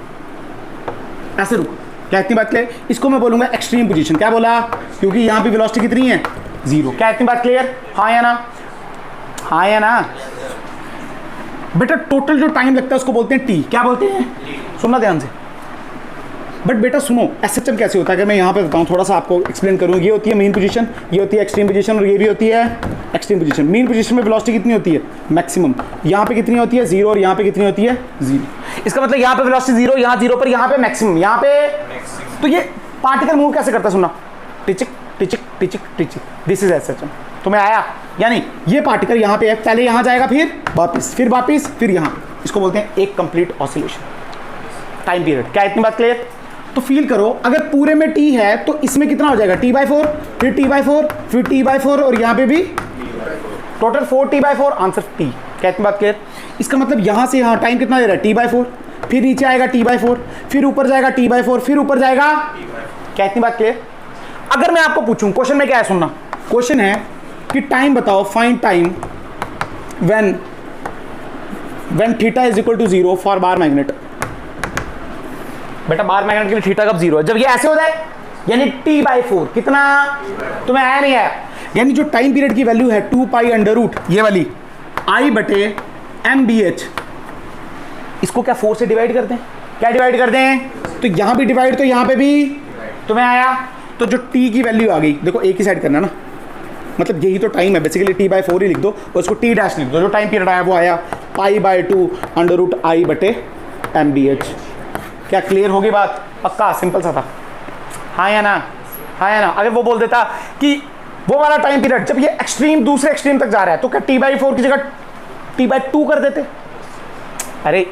ऐसे रुको। क्या इतनी बात क्लियर? इसको मैं बोलूंगा एक्सट्रीम पोजीशन। क्या बोला? क्योंकि यहाँ पे वेलोसिटी कितनी है? जीरो। क्या इतनी बात क्लियर? हाँ या ना? हाँ या ना? बेटा टोटल जो टाइम लगता है उसको बोलते हैं टी। क्या बोलते हैं? सुनना ध्यान से। बट बेटा सुनो, एसएचएम कैसे होता है? अगर मैं यहाँ पे बताऊँ, थोड़ा सा आपको एक्सप्लेन करूँ। ये होती है मेन पोजीशन, ये होती है एक्सट्रीम पोजीशन, और ये भी होती है एक्सट्रीम पोजीशन। मेन पोजीशन में वेलोसिटी कितनी होती है? मैक्सिमम। यहाँ पे कितनी होती है? जीरो। और यहाँ पे कितनी होती है? जीरो। इसका मतलब यहाँ पे वेलोसिटी जीरो, यहाँ जीरो, पर यहाँ पे मैक्सिमम, यहाँ पे। तो ये पार्टिकल मूव कैसे करता है? सुनना, टिचिक टिचिक टिचिक टिचिक, दिस इज एसएचएम। तुम्हें आया? यानी ये पार्टिकल यहाँ पे है, पहले यहाँ जाएगा, फिर वापिस, फिर वापिस, फिर यहाँ। इसको बोलते हैं एक कंप्लीट ऑसिलेशन, टाइम पीरियड। क्या इतनी बात क्लियर? तो फील करो, अगर पूरे में टी है तो इसमें कितना हो जाएगा? t/4, फिर t/4, फिर t/4, और यहाँ पे भी टोटल 4t/4, आंसर t। क्या इतनी बात क्लियर? इसका मतलब यहाँ से यहाँ टाइम कितना दे रहा है? t/4, फिर नीचे आएगा t/4, फिर ऊपर जाएगा t/4, फिर ऊपर जाएगा। क्या इतनी बात क्लियर? अगर मैं आपको पूछूं, क्वेश्चन में क्या है? सुनना, क्वेश्चन है कि टाइम बताओ, find time when theta is equal to 0 for bar magnet. बेटा बार मैग्नेट के लिए थीटा कब 0 है? जब ये ऐसे हो जाए, यानी t/4 कितना, तुम्हें आया नहीं आया? यानी जो टाइम पीरियड की वैल्यू है 2 पाई अंडर रूट ये वाली I/MBH, इसको क्या 4 से डिवाइड करते हैं? क्या डिवाइड करते हैं? तो यहाँ भी डिवाइड, तो यहाँ पे भी तुम्हें आया। तो जो t की वैल्यू आ गई, देखो एक ही साइड करना ना, मतलब यही तो टाइम है बेसिकली, t/4 ही लिख दो और उसको t डैश लिख दो। जो टाइम पीरियड आया वो आया π/2 अंडर रूट I/MBH। क्या क्लियर होगी बात? पक्का सिंपल सा था, हाँ या ना? हाँ या ना? अगर वो बोल देता कि वो वाला टाइम पीरियड जब ये एक्सट्रीम दूसरे एक्सट्रीम तक जा रहा है, तो क्या t/4 की जगह t/2 कर देते? अरे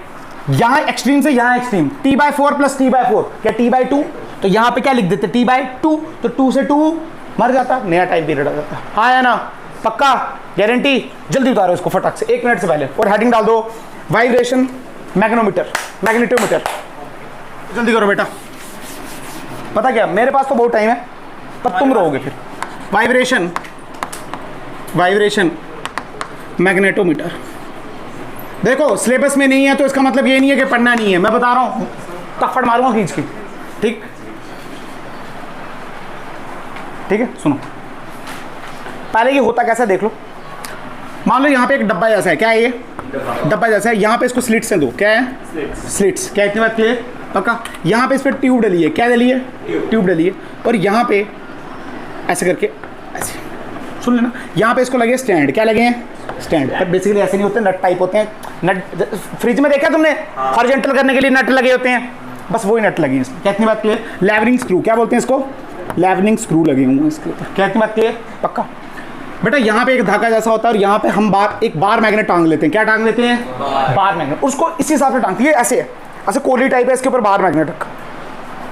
यहाँ एक्सट्रीम से यहाँ एक्सट्रीम, t/4 प्लस t/4 क्या t/2? तो यहाँ पे क्या लिख देते? t/2, तो 2 से 2 मर जाता, नया टाइम पीरियड आ जाता। हाँ या ना? पक्का गारंटी? जल्दी उतारो इसको फटाक से, 1 मिनट से पहले, और हेडिंग डाल दो वाइब्रेशन मैग्नेटोमीटर। जल्दी करो बेटा। पता क्या, मेरे पास तो बहुत टाइम है, तब तुम रहोगे फिर। Vibration magnetometer. देखो सिलेबस में नहीं है तो इसका मतलब ये नहीं है कि पढ़ना नहीं है, मैं बता रहा हूँ, थप्पड़ मारूंगा खींच के। ठीक है, सुनो पहले ये होता कैसा देख लो। मान लो यहाँ पे एक डब्बा जैसा है, क्या है ये? डब्बा जैसा है, यहाँ पे इसको स्लिट्स हैं दो, क्या है? स्लिट्स। क्या इतनी बात क्लियर? पक्का। यहाँ पे इस पर ट्यूब डली है, क्या डली है? ट्यूब डली है। और यहाँ पे ऐसे करके, ऐसे सुन लेना, यहाँ पे इसको लगे स्टैंड, क्या लगे हैं? स्टैंड। पर बेसिकली ऐसे नहीं होते, नट टाइप होते हैं। नट फ्रिज में देखा तुमने, हॉरिजॉन्टल करने के लिए नट लगे होते हैं, बस वही नट लगे हैं इसमें। क्या इतनी बात क्लियर? लेवलिंग स्क्रू, क्या बोलते हैं इसको? लेवलिंग स्क्रू लगे हुए हैं इसके ऊपर। क्या इतनी बात क्लियर? पक्का। बेटा यहाँ पे एक धागा जैसा होता है और यहाँ पे हम एक बार मैग्नेट टांग लेते हैं। क्या टांग लेते हैं? Bar magnet. उसको इसी हिसाब से टांगती है, ऐसे है, ऐसे कोली टाइप है, इसके ऊपर बार मैग्नेट रखा।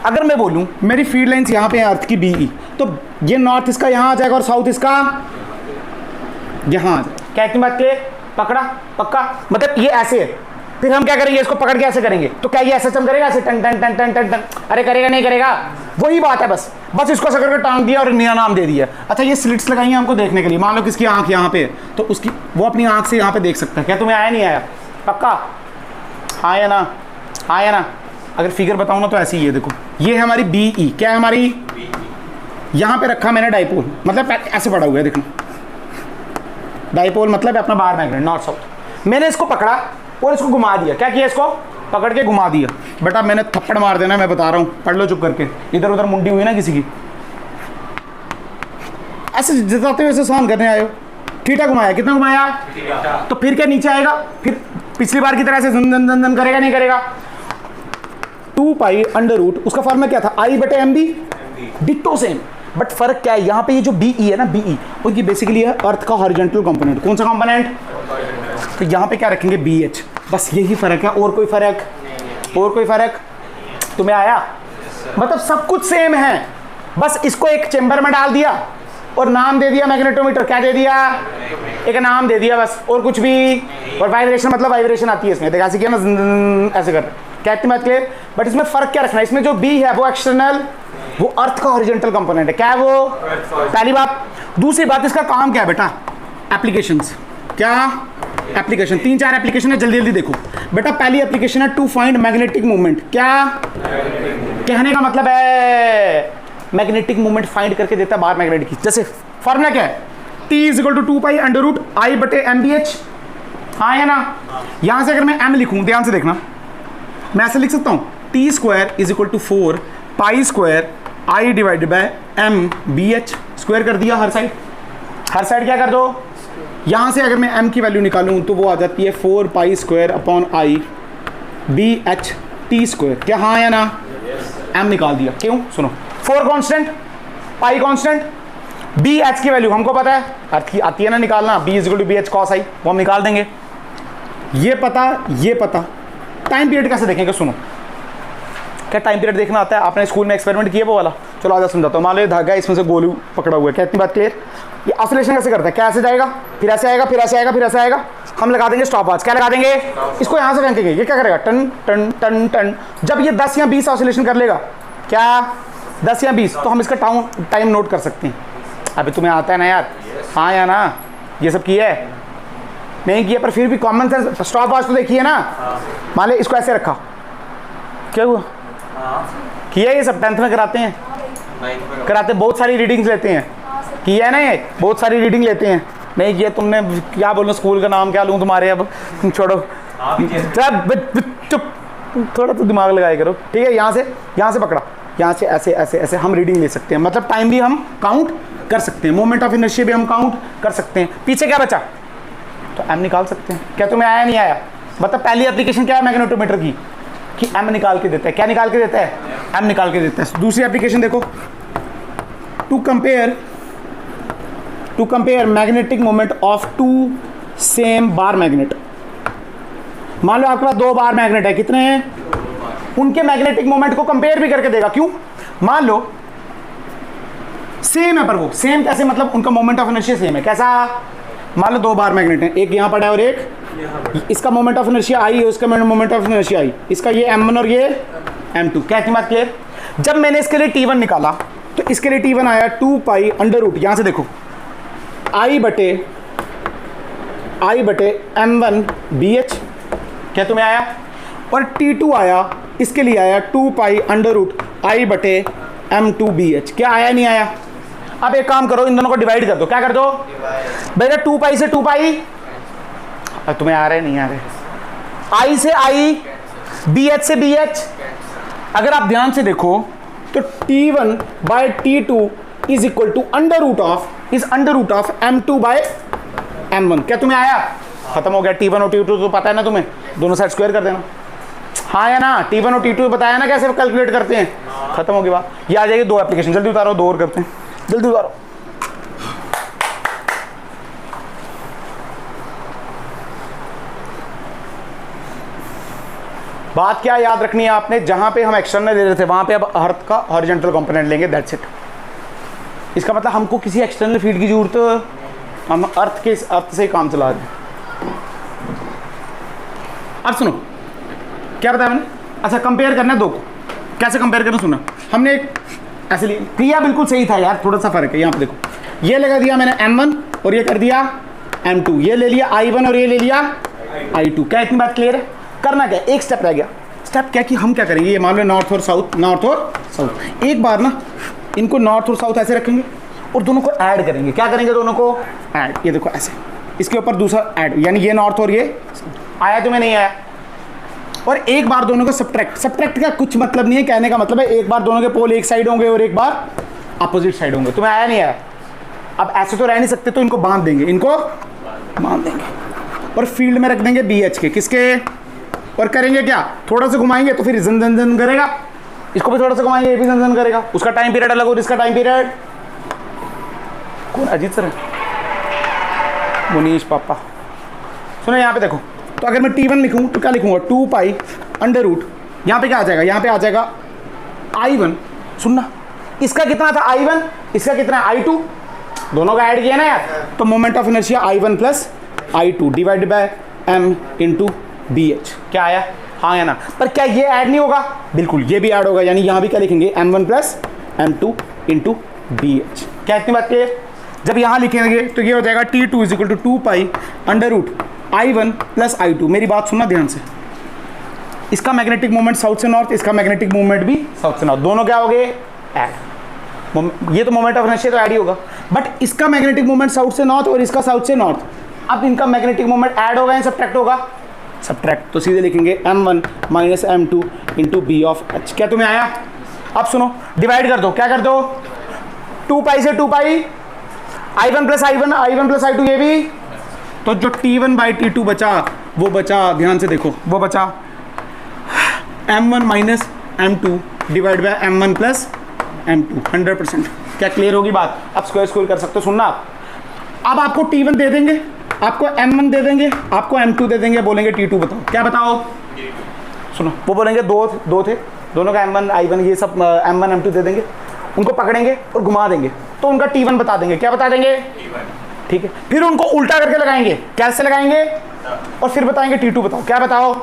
अगर मैं बोलूँ मेरी फील्ड लाइन्स यहाँ पे है अर्थ की BE, तो ये नॉर्थ इसका यहाँ आ जाएगा और साउथ इसका यहाँ आ जाएगा। क्या इतनी बात क्लियर? पकड़ा? पक्का। मतलब ये ऐसे है, फिर हम क्या करेंगे? इसको पकड़ के ऐसे करेंगे, तो क्या ये ऐसे चम करेगा? ऐसे टन टन टन टन टन टन? अरे करेगा नहीं करेगा? वही बात है, बस इसको ऐसा करके टांग दिया और नया नाम दे दिया। अच्छा ये स्लिट्स लगाई हैं हमको देखने के लिए। मान लो किसकी आंख यहाँ पे है, तो उसकी वो अपनी आंख से यहाँ पे देख सकता है। क्या तुम्हें आया नहीं आया? पक्का? हाँ या ना? हाँ या ना? अगर फिगर बताऊँ ना तो ऐसी ही है, देखो ये है हमारी BE। क्या है हमारी? यहाँ पे रखा मैंने डाइपोल, मतलब ऐसे पड़ा हुआ है, देखना डाइपोल मतलब अपना बार मैग्नेट नॉर्थ साउथ। मैंने इसको पकड़ा और इसको घुमा दिया। क्या किया? इसको पकड़ के घुमा दिया। बेटा मैंने थप्पड़ मार देना, मैं बता रहा हूँ, पढ़ लो चुप करके। इधर उधर मुंडी हुई ना किसी की, ऐसे जताते हुए ऐसे सहन करने आए हो। थीटा घुमाया, कितना घुमाया? तो फिर क्या नीचे आएगा? फिर पिछली बार की तरह से जन जन जन जन करेगा नहीं करेगा? 2 पाई अंडर रूट, उसका फॉर्मूला क्या था? I/MB, ditto same. बट फर्क क्या है? यहाँ पे ये जो BE है ना, BE, और ये बेसिकली है अर्थ का हॉरिजॉन्टल कंपोनेंट। कौन सा कंपोनेंट? तो यहाँ पे क्या रखेंगे? BH। बस यही फर्क है, और कोई फर्क? और कोई फर्क तुम्हें आया? मतलब सब कुछ सेम है, बस इसको एक चेंबर में डाल दिया और नाम दे दिया मैग्नेटोमीटर। क्या दे दिया? एक नाम दे दिया बस, और कुछ भी। और वाइब्रेशन मतलब वाइब्रेशन आती है इसमें, देखा ऐसे किया ना, ऐसे कर। क्या इतनी बात क्लियर? बट इसमें फर्क क्या रखना है? इसमें जो B है वो एक्सटर्नल, वो अर्थ का हॉरिजॉन्टल कंपोनेंट है। क्या है वो? पहली बात। दूसरी बात, इसका काम क्या है बेटा? एप्लीकेशंस। क्या एप्लीकेशन? 3-4 एप्लीकेशन है, जल्दी जल्दी देखो बेटा। पहली एप्लीकेशन है टू फाइंड मैग्नेटिक मूवमेंट। क्या कहने का मतलब है? मैग्नेटिक मूवमेंट फाइंड करके देता है बार मैग्नेट की। जैसे फॉर्मूला क्या है? T=2 पाई अंडर रूट I/MBH। हाँ या ना? यहां से अगर मैं M लिखूं, ध्यान से देखना, मैं ऐसे लिख सकता हूं T² = 4 π² I/MBH। स्क्वायर कर दिया हर साइड। हर साइड क्या कर दो? यहाँ से अगर मैं M की वैल्यू निकालूं तो वो आ जाती है 4 π² I/BH T²। क्या हाँ या ना? M निकाल दिया। क्यों? सुनो, 4 कांस्टेंट, पाई कांस्टेंट, BH की वैल्यू हमको पता है, अर्थ की आती है ना निकालना, B = BH cos I, वो हम निकाल देंगे। ये पता। टाइम पीरियड कैसे देखेंगे? सुनो, क्या टाइम पीरियड देखना आता है? आपने स्कूल में एक्सपेरिमेंट किया वो वाला? चलो आजा समझाता हूँ। मान लो धागा इसमें से गोलू पकड़ा हुआ है। क्या इतनी बात क्लियर? ये ऑसिलेशन कैसे करता है? क्या ऐसे जाएगा, फिर ऐसे आएगा, फिर ऐसे आएगा, फिर ऐसे आएगा। हम लगा देंगे स्टॉप वॉच। क्या लगा देंगे? इसको यहाँ से फेंकेंगे, ये क्या करेगा? टन टन टन टन। जब ये 10 या 20 ऑसिलेशन कर लेगा, क्या 10 या 20, तो हम इसका टाइम नोट कर सकते हैं। अभी तुम्हें आता है ना यार? हाँ या ना? ये सब किया है? नहीं किया, पर फिर भी कॉमन सेंस। स्टॉप वॉच तो देखिए ना। मान लो इसको ऐसे रखा, क्या हुआ? हाँ किया ये सब 10th में कराते हैं, 9th में कराते बहुत सारी रीडिंग्स लेते हैं, किया है ना ये, बहुत सारी रीडिंग लेते हैं। नहीं किया तुमने, क्या बोलूं स्कूल का नाम क्या लूँ तुम्हारे, अब छोड़ो, हाँ भी किया। चुप, थोड़ा तो दिमाग लगाया करो, ठीक है। यहाँ से पकड़ा, यहाँ से ऐसे ऐसे ऐसे हम रीडिंग ले सकते हैं, मतलब टाइम भी हम काउंट कर सकते हैं, मोमेंट ऑफ इनर्शिया भी हम काउंट कर सकते हैं। पीछे क्या बचा, तो एम निकाल सकते हैं। क्या तुम्हें आया नहीं आया, मतलब पहली एप्लीकेशन क्या है मैग्नेटोमीटर की, कि एम निकाल के देता है। क्या निकाल के देता है, एम निकाल के देता है। दूसरी एप्लीकेशन देखो, to compare magnetic moment of two same bar magnet. मान लो आपके पास 2 बार मैग्नेट है, कितने हैं, उनके मैग्नेटिक मोमेंट को कंपेयर भी करके देगा। क्यों, मान लो सेम है, पर वो सेम कैसे, मतलब उनका मोमेंट ऑफ इनर्शिया सेम है। कैसा, मान लो 2 बार मैग्नेट है, एक यहाँ पड़ा है और एक, इसका मोमेंट ऑफ इनर्शिया आई है, उसका मोमेंट ऑफ इनर्शिया आई, इसका ये m1 और ये m2। क्या इतनी बात क्लियर। जब मैंने इसके लिए T1 निकाला तो इसके लिए T1 आया 2 पाई अंडर रूट, यहाँ से देखो I बटे m1 BH। क्या तुम्हें आया, और T2 आया, इसके लिए आया 2 पाई अंडर रूट I बटे m2 BH। क्या आया नहीं आया। अब एक काम करो, इन दोनों को डिवाइड कर दो। क्या कर दो बेटा, 2 पाई से 2 पाई, अब तुम्हें आ रहे नहीं आ रहे, I से I, BH से BH। अगर आप ध्यान से देखो तो T1 by T2 is equal to under root of m2 by m1। क्या तुम्हें आया, खत्म हो गया। T1 और T2 तो पता है ना तुम्हें, दोनों साइड स्क्वायर कर देना। हाँ या ना, T1 और T2 बताया ना कैसे कैलकुलेट करते हैं, खत्म हो गई बात। ये आ जाएगी 2 एप्लीकेशन, जल्दी उतारो, 2 और करते हैं, जल्दी उतारो। बात क्या याद रखनी है आपने, जहां पे हम एक्सटर्नल ले रहे थे वहां पे अब अर्थ का हॉरिजॉन्टल कंपोनेंट लेंगे, दैट्स इट। इसका मतलब हमको किसी एक्सटर्नल फील्ड की जरूरत, हम अर्थ से ही काम चला रहे हैं। अब सुनो क्या बताया मैंने, अच्छा कंपेयर करना है 2 को, कैसे कंपेयर करना, सुना हमने एक ऐसे लिए क्रिया, बिल्कुल सही था यार, थोड़ा सा फर्क है। यहाँ पे देखो, ये लगा दिया मैंने m1 और ये कर दिया m2, ये ले लिया I1 और ये ले लिया I2। क्या इतनी बात क्लियर है। करना क्या, एक स्टेप रह गया। स्टेप क्या कि हम क्या करेंगे, ये मान लो नॉर्थ और साउथ, एक बार ना इनको नॉर्थ और साउथ ऐसे रखेंगे और दोनों को ऐड करेंगे। क्या करेंगे, दोनों को ऐड, ये देखो ऐसे, इसके ऊपर दूसरा ऐड, यानी ये नॉर्थ और ये आया, तुम्हें नहीं आया। और एक बार दोनों को सब्ट्रैक्ट का कुछ मतलब नहीं है, कहने का मतलब है एक बार दोनों के पोल एक साइड होंगे और एक बार अपोजिट साइड होंगे। तुम्हें आया नहीं आया, अब ऐसे तो रह नहीं सकते, तो इनको बांध देंगे और फील्ड में रख देंगे BH के, किसके, और करेंगे क्या, थोड़ा सा घुमाएंगे तो फिर जन करेगा, इसको भी थोड़ा सा घुमाएंगे, ये भी जन करेगा। उसका टाइम पीरियड अलग और इसका टाइम पीरियड, कौन अजीत सर है, मुनीश पापा। सुनो यहाँ पे देखो, तो अगर मैं T1 लिखूँ तो क्या लिखूँगा, 2 पाई अंडर रूट, यहाँ पे क्या आ जाएगा, यहाँ पे आ जाएगा I1। सुनना, इसका कितना था I1, इसका कितना है I2, दोनों का ऐड किया ना यार, तो moment of inertia I1 plus I2 divided by m into BH। क्या आया, हाँ या ना। पर क्या ये ऐड नहीं होगा, बिल्कुल ये भी ऐड होगा, यानी यहाँ भी क्या लिखेंगे m1 plus m2 into BH। क्या इतनी बात क्लियर। जब यहाँ लिखेंगे तो ये हो जाएगा T2 is equal to 2 pi under root I1 plus I2। मेरी बात सुनना ध्यान से, इसका मैग्नेटिक मोमेंट साउथ से नॉर्थ, इसका मैग्नेटिक मोमेंट भी साउथ से नॉर्थ, दोनों क्या हो गए ऐड। ये तो मोमेंट ऑफ इनर्शिया तो ऐड ही होगा, बट इसका मैग्नेटिक मोमेंट साउथ से नॉर्थ और इसका साउथ से नॉर्थ, अब इनका मैग्नेटिक मोमेंट ऐड होगा या सब्ट्रैक्ट होगा, सब्ट्रैक्ट। तो सीधे लिखेंगे m1 minus m2 into B of h। क्या तुम्हें आया। अब सुनो, डिवाइड कर दो, क्या कर दो, 2 पाई से 2 पाई, I1 plus I1 plus I2, ये भी, तो जो T1 बाई T2 बचा वो बचा, ध्यान से देखो, वो बचा m1 minus m2 divide by m1 plus m2, 100%। क्या क्लियर होगी बात। अब स्क्वायर कर सकते हो। सुनना, अब आपको T1 दे देंगे, आपको m1 दे देंगे, आपको m2 दे देंगे, बोलेंगे T2 बताओ। क्या बताओ, सुनो, वो बोलेंगे दो थे, दोनों का m1 I1 ये सब m1 m2 दे देंगे, उनको पकड़ेंगे और घुमा देंगे तो उनका T1 बता देंगे। क्या बता देंगे, ठीक है। फिर उनको उल्टा करके लगाएंगे, कैसे लगाएंगे, और फिर बताएंगे T2 बताओ। क्या बताओ,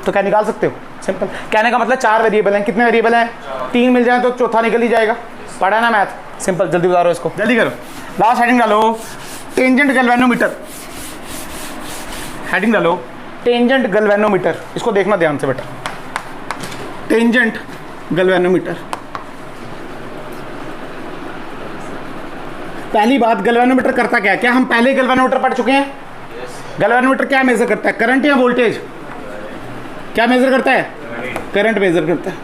तो क्या निकाल सकते हो, सिंपल। कहने का मतलब 4 वेरिएबल हैं, कितने वेरिएबल हैं, 3 मिल जाए तो चौथा निकल ही जाएगा। पढ़ा है ना मैथ, सिंपल। जल्दी बता रहा इसको, जल्दी करो। लास्ट हेडिंग डालो, टेंजेंट गैल्वेनोमीटर। हेडिंग डालो, टेंजेंट गैल्वेनोमीटर। इसको देखना ध्यान से बेटा। Tangent galvanometer. पहली बात, गैल्वेनोमीटर करता क्या है? क्या हम पहले गैल्वेनोमीटर पढ़ चुके हैं? गैल्वेनोमीटर क्या मेजर करता है? करंट या वोल्टेज? क्या मेजर करता है? करंट मेजर करता है।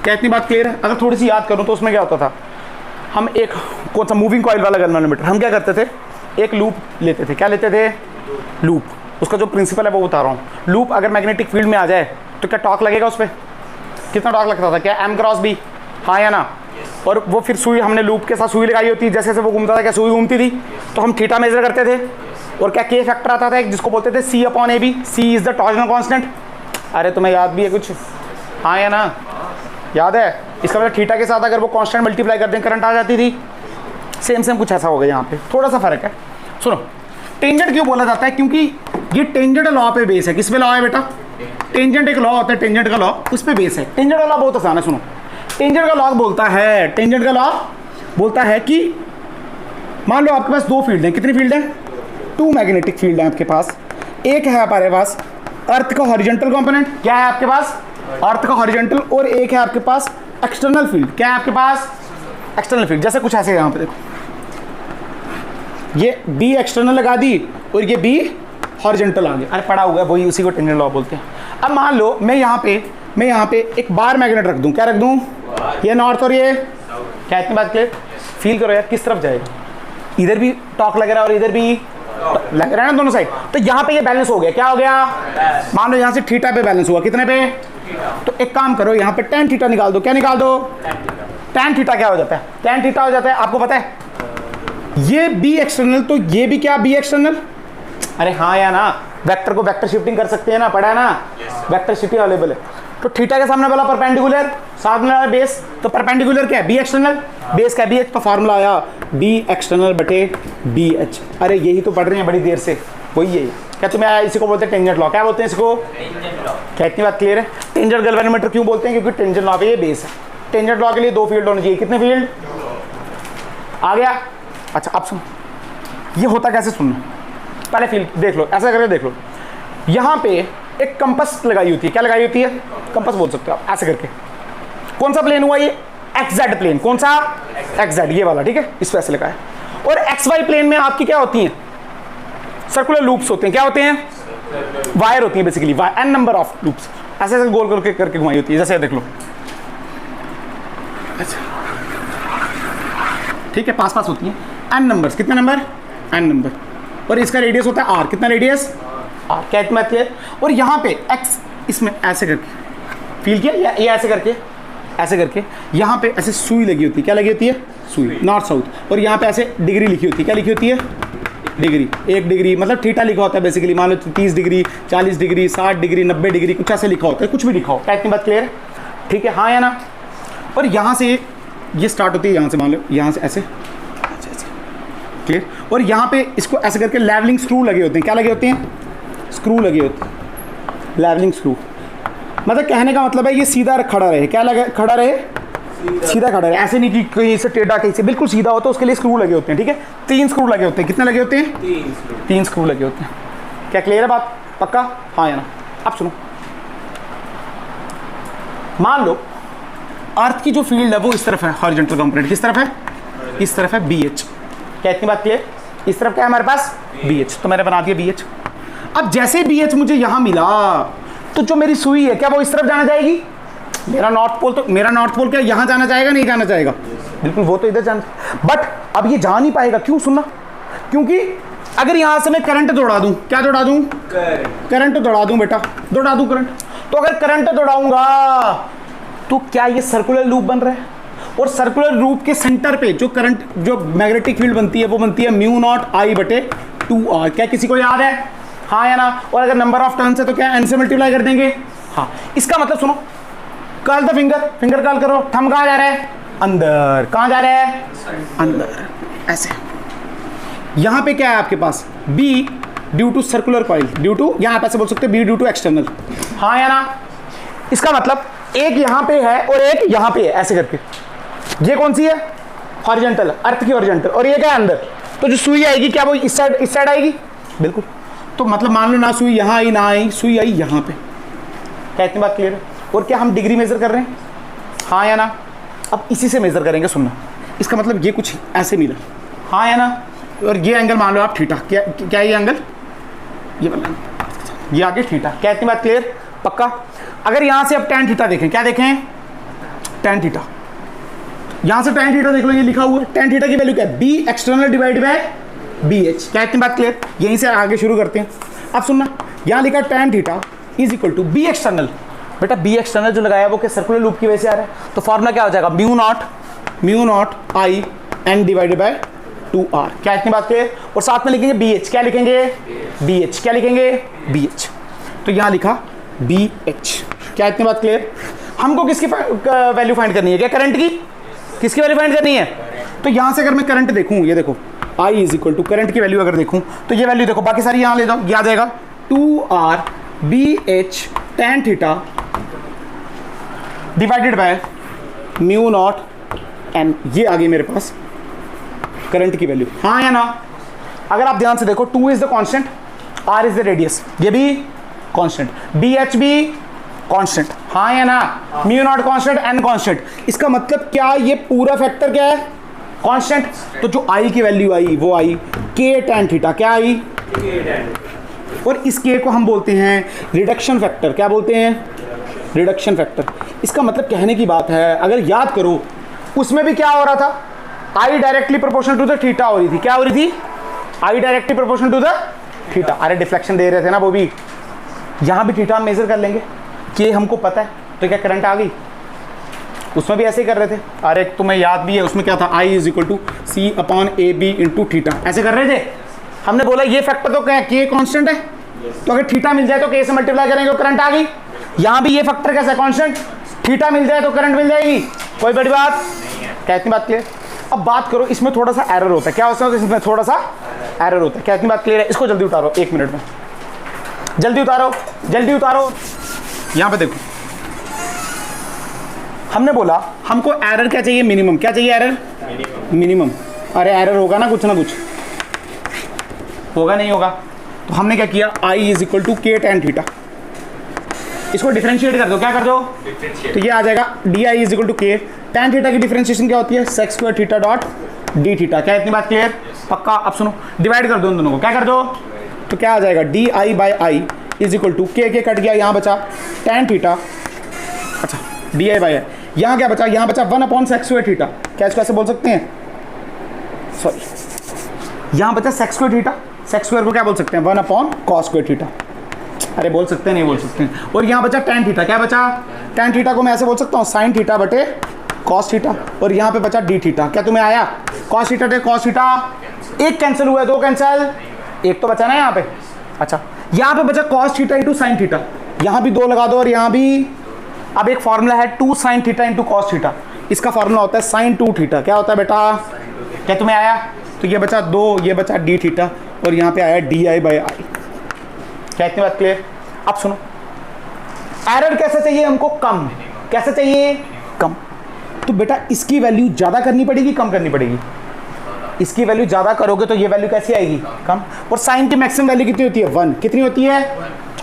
क्या इतनी बात क्लियर है? अगर थोड़ी सी याद करूं तो उसमें क्या होता था, हम एक कौन सा मूविंग कॉइल वाला गैल्वेनोमीटर, हम क्या करते थे, एक लूप लेते थे। क्या लेते थे? लूप। उसका जो प्रिंसिपल है वो बता रहा हूँ। लूप अगर मैग्नेटिक फील्ड में आ जाए तो क्या टॉर्क लगेगा उस पर? कितना टॉर्क लगता था? क्या M क्रॉस B? हाँ या ना? और वो फिर सुई, हमने लूप के साथ सुई लगाई होती, जैसे जैसे वो घूमता था क्या सुई घूमती थी, तो हम थीटा मेजर करते थे। और क्या K फैक्टर आता था एक, जिसको बोलते थे C/AB, C is the torsional constant. अरे तुम्हें याद भी है कुछ? हाँ या ना? याद है? इसका मतलब थीटा के साथ अगर वो कांस्टेंट मल्टीप्लाई कर दें करंट आ जाती थी। सेम कुछ ऐसा होगा यहाँ पे, थोड़ा सा फर्क है। सुनो, टेंजेंट क्यों बोला जाता है? क्योंकि ये टेंजेंट लॉ पे बेस है। किस पे लॉ है बेटा? टेंजेंट एक लॉ होता है, टेंजेंट का लॉ, उस पे बेस है। टेंजेंट का लॉ बहुत आसान है। सुनो, टेंजेंट का लॉ बोलता है, टेंजेंट का लॉ बोलता है कि मान लो आपके पास दो फील्ड हैं। कितनी फील्ड है? 2 मैग्नेटिक फील्ड है आपके पास। एक है हमारे पास अर्थ का हॉरिजॉन्टल कंपोनेंट। क्या है आपके पास? अर्थ का हॉरिजॉन्टल। और एक है आपके पास एक्सटर्नल फील्ड। क्या है आपके पास? External field. जैसे कुछ ऐसे यहाँ पे देखो, ये बी एक्सटर्नल लगा दी और ये बी हॉरिजॉन्टल आ गया। अरे पड़ा हुआ है वही, उसी को टेंजेंट लॉ बोलते हैं। अब मान लो मैं यहाँ पे एक बार मैग्नेट रख दूँ। क्या रख दूँ? ये नॉर्थ और ये, क्या इतनी बात क्लियर? फील करो यार, किस तरफ जाएगा? इधर भी टॉर्क लग रहा है और इधर भी लग रहा है ना, दोनों साइड। तो यहाँ पे ये बैलेंस हो गया। क्या हो गया? मान लो यहाँ से थीटा पे बैलेंस हुआ। कितने पे? तो एक काम करो, यहाँ पे tan थीटा निकाल दो। क्या निकाल दो? tan थीटा क्या हो जाता है? tan थीटा हो जाता है, आपको पता है, ये बी एक्सटर्नल, तो ये भी क्या बी एक्सटर्नल? अरे हाँ या ना? वेक्टर को वेक्टर शिफ्टिंग कर सकते हैं ना, पढ़ा है ना? वेक्टर शिफ्टिंग अवेलेबल है। तो थीटा के सामने वाला परपेंडिकुलर, सामने वाला बेस, तो परपेंडिकुलर क्या है? B external. बेस क्या? B H. तो फार्मूला आया बी एक्सटर्नल बटे बी एच। अरे यही तो पढ़ रहे हैं बड़ी देर से, वही है। क्या तुम्हें इसी को बोलते हैं टेंजेंट लॉ? क्या बोलते हैं इसको? क्या इतनी बात क्लियर है? टेंजेंट गैल्वेनोमीटर क्यों बोलते हैं? क्योंकि टेंजेंट लॉ पे ये बेस है। टेंजेंट लॉ के लिए 2 फील्ड होने चाहिए। कितने फील्ड? आ गया? अच्छा अब सुनो, ये होता कैसे? सुनना पहले फील्ड देख लो, ऐसा करके देख लो। यहाँ पे एक कंपास लगाई होती है। क्या लगाई होती है? कंपास बोल सकते हो आप, ऐसे करके। कौन सा प्लेन हुआ ये? XZ plane. कौन सा? XZ, ये वाला, ठीक है, इस पे ऐसे लगा है। और XY प्लेन में आपकी क्या होती हैं? सर्कुलर लूप्स होते हैं। क्या होते हैं? वायर होती है basically, n number of loops, ऐसे ऐसे गोल करके घुमाई होती है। जैसे देख लो, अच्छा ठीक है, पास होती है n नंबर्स। कितने नंबर? n number. और इसका रेडियस होता है r। कितना रेडियस? r। क्या इतना क्लियर? और यहाँ पे x इसमें ऐसे करके फील किया, ये ऐसे करके यहाँ पे ऐसे सुई लगी होती है। क्या लगी होती है? सुई, नॉर्थ साउथ। और यहाँ पे ऐसे डिग्री लिखी होती है। क्या लिखी होती है? डिग्री। 1 डिग्री मतलब थीटा लिखा होता है बेसिकली। मान लो 30 डिग्री, 40 डिग्री, 60 डिग्री, 90 डिग्री, कुछ ऐसे लिखा होता है, कुछ भी लिखा हो। क्या इतनी बात क्लियर है? ठीक है, हाँ या ना? और यहाँ से ये स्टार्ट होती है, यहाँ से मान लो, यहाँ से ऐसे क्लियर। और यहाँ पे इसको ऐसे करके लेवलिंग स्क्रू लगे होते हैं। क्या लगे होते हैं? स्क्रू लगे होते हैं, लेवलिंग स्क्रू। मतलब कहने का मतलब है ये सीधा खड़ा रहे। क्या लगे? खड़ा रहे, सीधा खड़ा रहे, ऐसे नहीं कि कहीं से टेढ़ा कहीं से, बिल्कुल सीधा हो। तो उसके लिए स्क्रू लगे होते हैं, ठीक है। 3 स्क्रू लगे होते हैं। कितने लगे होते हैं? 3 स्क्रू लगे होते हैं। क्या क्लियर है बात? पक्का? हाँ या ना? अब सुनो, मान लो अर्थ की जो फील्ड है वो इस तरफ है, हॉरिजॉन्टल कंपोनेंट। किस तरफ है? इस तरफ है BH। क्या इतनी बात क्लियर? इस तरफ क्या है हमारे पास? BH। तो मैंने बना दिया BH। अब जैसे BH मुझे यहाँ मिला, तो जो मेरी सुई है क्या वो इस तरफ जाना जाएगी? मेरा नॉर्थ पोल क्या यहाँ जाना चाहेगा? नहीं जाना चाहेगा, बिल्कुल, वो तो इधर जाना। बट अब ये जा नहीं पाएगा। क्यों? सुनना, क्योंकि अगर यहाँ से मैं करंट दौड़ा दूँ, क्या दौड़ा दूँ? करंट दौड़ा दूँ बेटा, दौड़ा दूँ करंट। तो अगर करंट दौड़ाऊंगा तो क्या ये सर्कुलर लूप बन रहा है? और सर्कुलर लूप के सेंटर पे जो करंट, जो मैग्नेटिक फील्ड बनती है वो बनती है μ0I/2R। क्या किसी को याद है? हाँ या ना? और अगर नंबर ऑफ टर्न्स है तो क्या n से मल्टीप्लाई कर देंगे? हाँ। इसका मतलब सुनो, कर्ल द फिंगर कर्ल करो। थंब कहाँ जा रहा है? अंदर। कहाँ जा रहा है? अंदर। ऐसे यहाँ पे क्या है आपके पास? B due to circular coil, due to, यहाँ आप ऐसे बोल सकते हो B ड्यू टू एक्सटर्नल। हाँ या ना? इसका मतलब एक यहाँ पे है और एक यहाँ पे है, ऐसे करके। ये कौन सी है? हॉरिजॉन्टल, अर्थ की हॉरिजॉन्टल। और ये क्या है? अंदर। तो जो सुई आएगी क्या वो इस साइड आएगी? बिल्कुल। तो मतलब मान लो ना सुई यहाँ आई ना आई, सुई आई यहाँ पे। क्या इतनी बात क्लियर है? और क्या हम डिग्री मेजर कर रहे हैं, हाँ या ना? अब इसी से मेजर करेंगे, सुनना, इसका मतलब ये कुछ ऐसे मिला, हाँ या ना? और ये एंगल मान लो आप थीटा, क्या ये एंगल, ये वाला, ये आगे थीटा, क्या इतनी बात क्लियर? पक्का? अगर यहां से अब tan थीटा देखें, क्या देखें, tan थीटा, यहां से tan थीटा देख लो, ये लिखा हुआ है, tan थीटा की वैल्यू क्या है, B external divide by B H, क्या इतनी बात क्लियर? यहीं से आगे शुरू करते हैं। अब सुनना, यहां लिखा tan theta is equal to B external, बेटा बी एक्सटर्नल जो लगाया वो क्या सर्कुलर लूप की वजह से आ रहा है, तो फॉर्मूला क्या हो जाएगा, mu naught I N divided by 2r, क्या इतनी बात क्लियर? और साथ में लिखेंगे bh, क्या लिखेंगे, bh, क्या लिखेंगे, bh, तो यहां लिखा bh, क्या इतनी बात क्लियर? हमको किसकी वैल्यू फाइंड करनी है, क्या करंट की, किसकी वैल्यू फाइंड करनी है? तो यहां से अगर मैं करंट देखूं, ये देखो I is equal to current की वैल्यू अगर देखूं तो ये वैल्यू देखो, बाकी सारी यहां ले जाओ, ये आ जाएगा 2r bh tan theta divided by mu not an, ये आ गई मेरे पास करंट की वैल्यू, हाँ या ना? अगर आप ध्यान से देखो, 2 is the constant, r is the radius, ये भी कांस्टेंट, bh भी कांस्टेंट, हाँ या ना? Mu naught constant, n constant, इसका मतलब क्या, ये पूरा फैक्टर क्या है, कांस्टेंट, तो जो i की वैल्यू आई वो आई k tan थीटा, क्या आई, और इस k को हम बोलते हैं रिडक्शन फैक्टर, क्या बोलते हैं, रिडक्शन फैक्टर। इसका मतलब कहने की बात है, अगर याद करो उसमें भी क्या हो रहा था, I directly proportional to the theta हो रही थी, क्या हो रही थी, I directly proportional to the theta, अरे डिफ्लेक्शन दे रहे थे ना वो भी, यहां भी थीटा हम मेजर कर लेंगे, कि हमको पता है, तो क्या करंट आ गई, उसमें भी ऐसे ही कर रहे थे, अरे तुम्हें याद भी है उसमें क्या था, I is equal to C upon A B into theta, ऐसे कर रहे थे, हमने बोला ये फैक्टर तो क्या के कांस्टेंट है, तो अगर थीटा मिल जाए तो के से मल्टीप्लाई करेंगे तो करंट आ गई, यहां भी ये फैक्टर कैसा कांस्टेंट, थीटा मिल जाए तो करंट मिल जाएगी, कोई बड़ी बात, क्या इतनी बात क्लियर? अब बात करो, इसमें थोड़ा सा एरर होता है, क्या होता है इसमें, थोड़ा सा एरर होता है, क्या इतनी बात क्लियर है? इसको जल्दी उतारो, 1 मिनट में जल्दी उतारो, जल्दी उतारो, यहां पे देखो, हमने बोला हमको एरर क्या चाहिए, मिनिमम, क्या चाहिए एरर, मिनिमम, अरे एरर होगा ना कुछ होगा, नहीं होगा, तो हमने क्या किया, I is equal to K tan theta, इसको डिफरेंशिएट कर दो, क्या कर दो, तो ये आ जाएगा D I is equal to K tan theta की डिफरेंशिएशन क्या होती है, sec square theta dot D theta, क्या इतनी बात क्लियर? पक्का? अब सुनो, डिवाइड कर दो उन दोनों को, क्या कर दो, तो क्या आ जाएगा, D I by I is equal to K cut गया, यहाँ बचा tan थीटा, अच्छा डी आई बाई आई, यहाँ क्या बचा, यहाँ बचा 1 अपॉन sec स्क्वायर थीटा, क्या इसको ऐसे बोल सकते हैं, सॉरी यहाँ बचा sec square theta, sec square को क्या बोल सकते हैं, 1 अपॉन cos स्क्वायर थीटा, अरे बोल सकते हैं, नहीं बोल सकते हैं, और यहाँ बचा tan थीटा, क्या बचा, tan थीटा को मैं ऐसे बोल सकता हूँ sin थीटा बटे cos थीटा, और यहाँ पे बचा d थीटा, क्या तुम्हें आया, cos थीटा बटे cos थीटा, एक कैंसिल हुआ है, 2 कैंसिल, एक तो बचा ना यहाँ पे, अच्छा यहाँ पे बचा cos theta into sin theta, यहाँ भी 2 लगा दो, और यहाँ भी, अब एक फॉर्मूला है 2 sin theta into cos theta, इसका फॉर्मूला होता है sin 2 थीटा, क्या होता है बेटा, क्या तुम्हें आया, तो ये बचा 2, ये बचा d थीटा, और यहाँ पे आया डी आई बाई आई, क्या इतनी बात क्लियर? अब सुनो, एरर कैसे चाहिए हमको, कम, कैसे चाहिए, कम, तो बेटा इसकी वैल्यू ज्यादा करनी पड़ेगी, कम करनी पड़ेगी, इसकी वैल्यू ज्यादा करोगे तो ये वैल्यू कैसी आएगी, कम, और साइन की मैक्सिमम वैल्यू कितनी होती है, 1, कितनी होती है,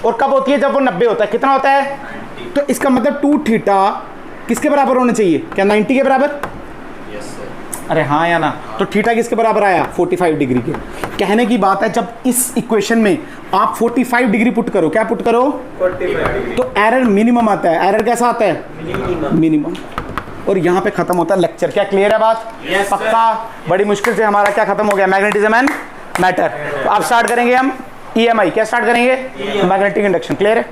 और कब होती है, जब वो 90 होता है, कितना होता है, तो इसका मतलब 2 थीटा किसके बराबर होना चाहिए, क्या 90 के बराबर, अरे हाँ या ना, तो थीटा किसके बराबर आया, 45 डिग्री के, कहने की बात है, जब इस इक्वेशन में आप 45 डिग्री पुट करो, क्या पुट करो, 45, तो एरर मिनिमम आता है, एरर कैसा आता है, मिनिमम, और यहाँ पे खत्म होता है लेक्चर, क्या क्लियर है बात, पक्का? बड़ी मुश्किल से हमारा क्या खत्म हो गया, मैग्नेटिज्म एंड मैटर, तो अब स्टार्ट करेंगे हम EMI, क्या स्टार्ट करेंगे, मैग्नेटिक इंडक्शन, क्लियर है?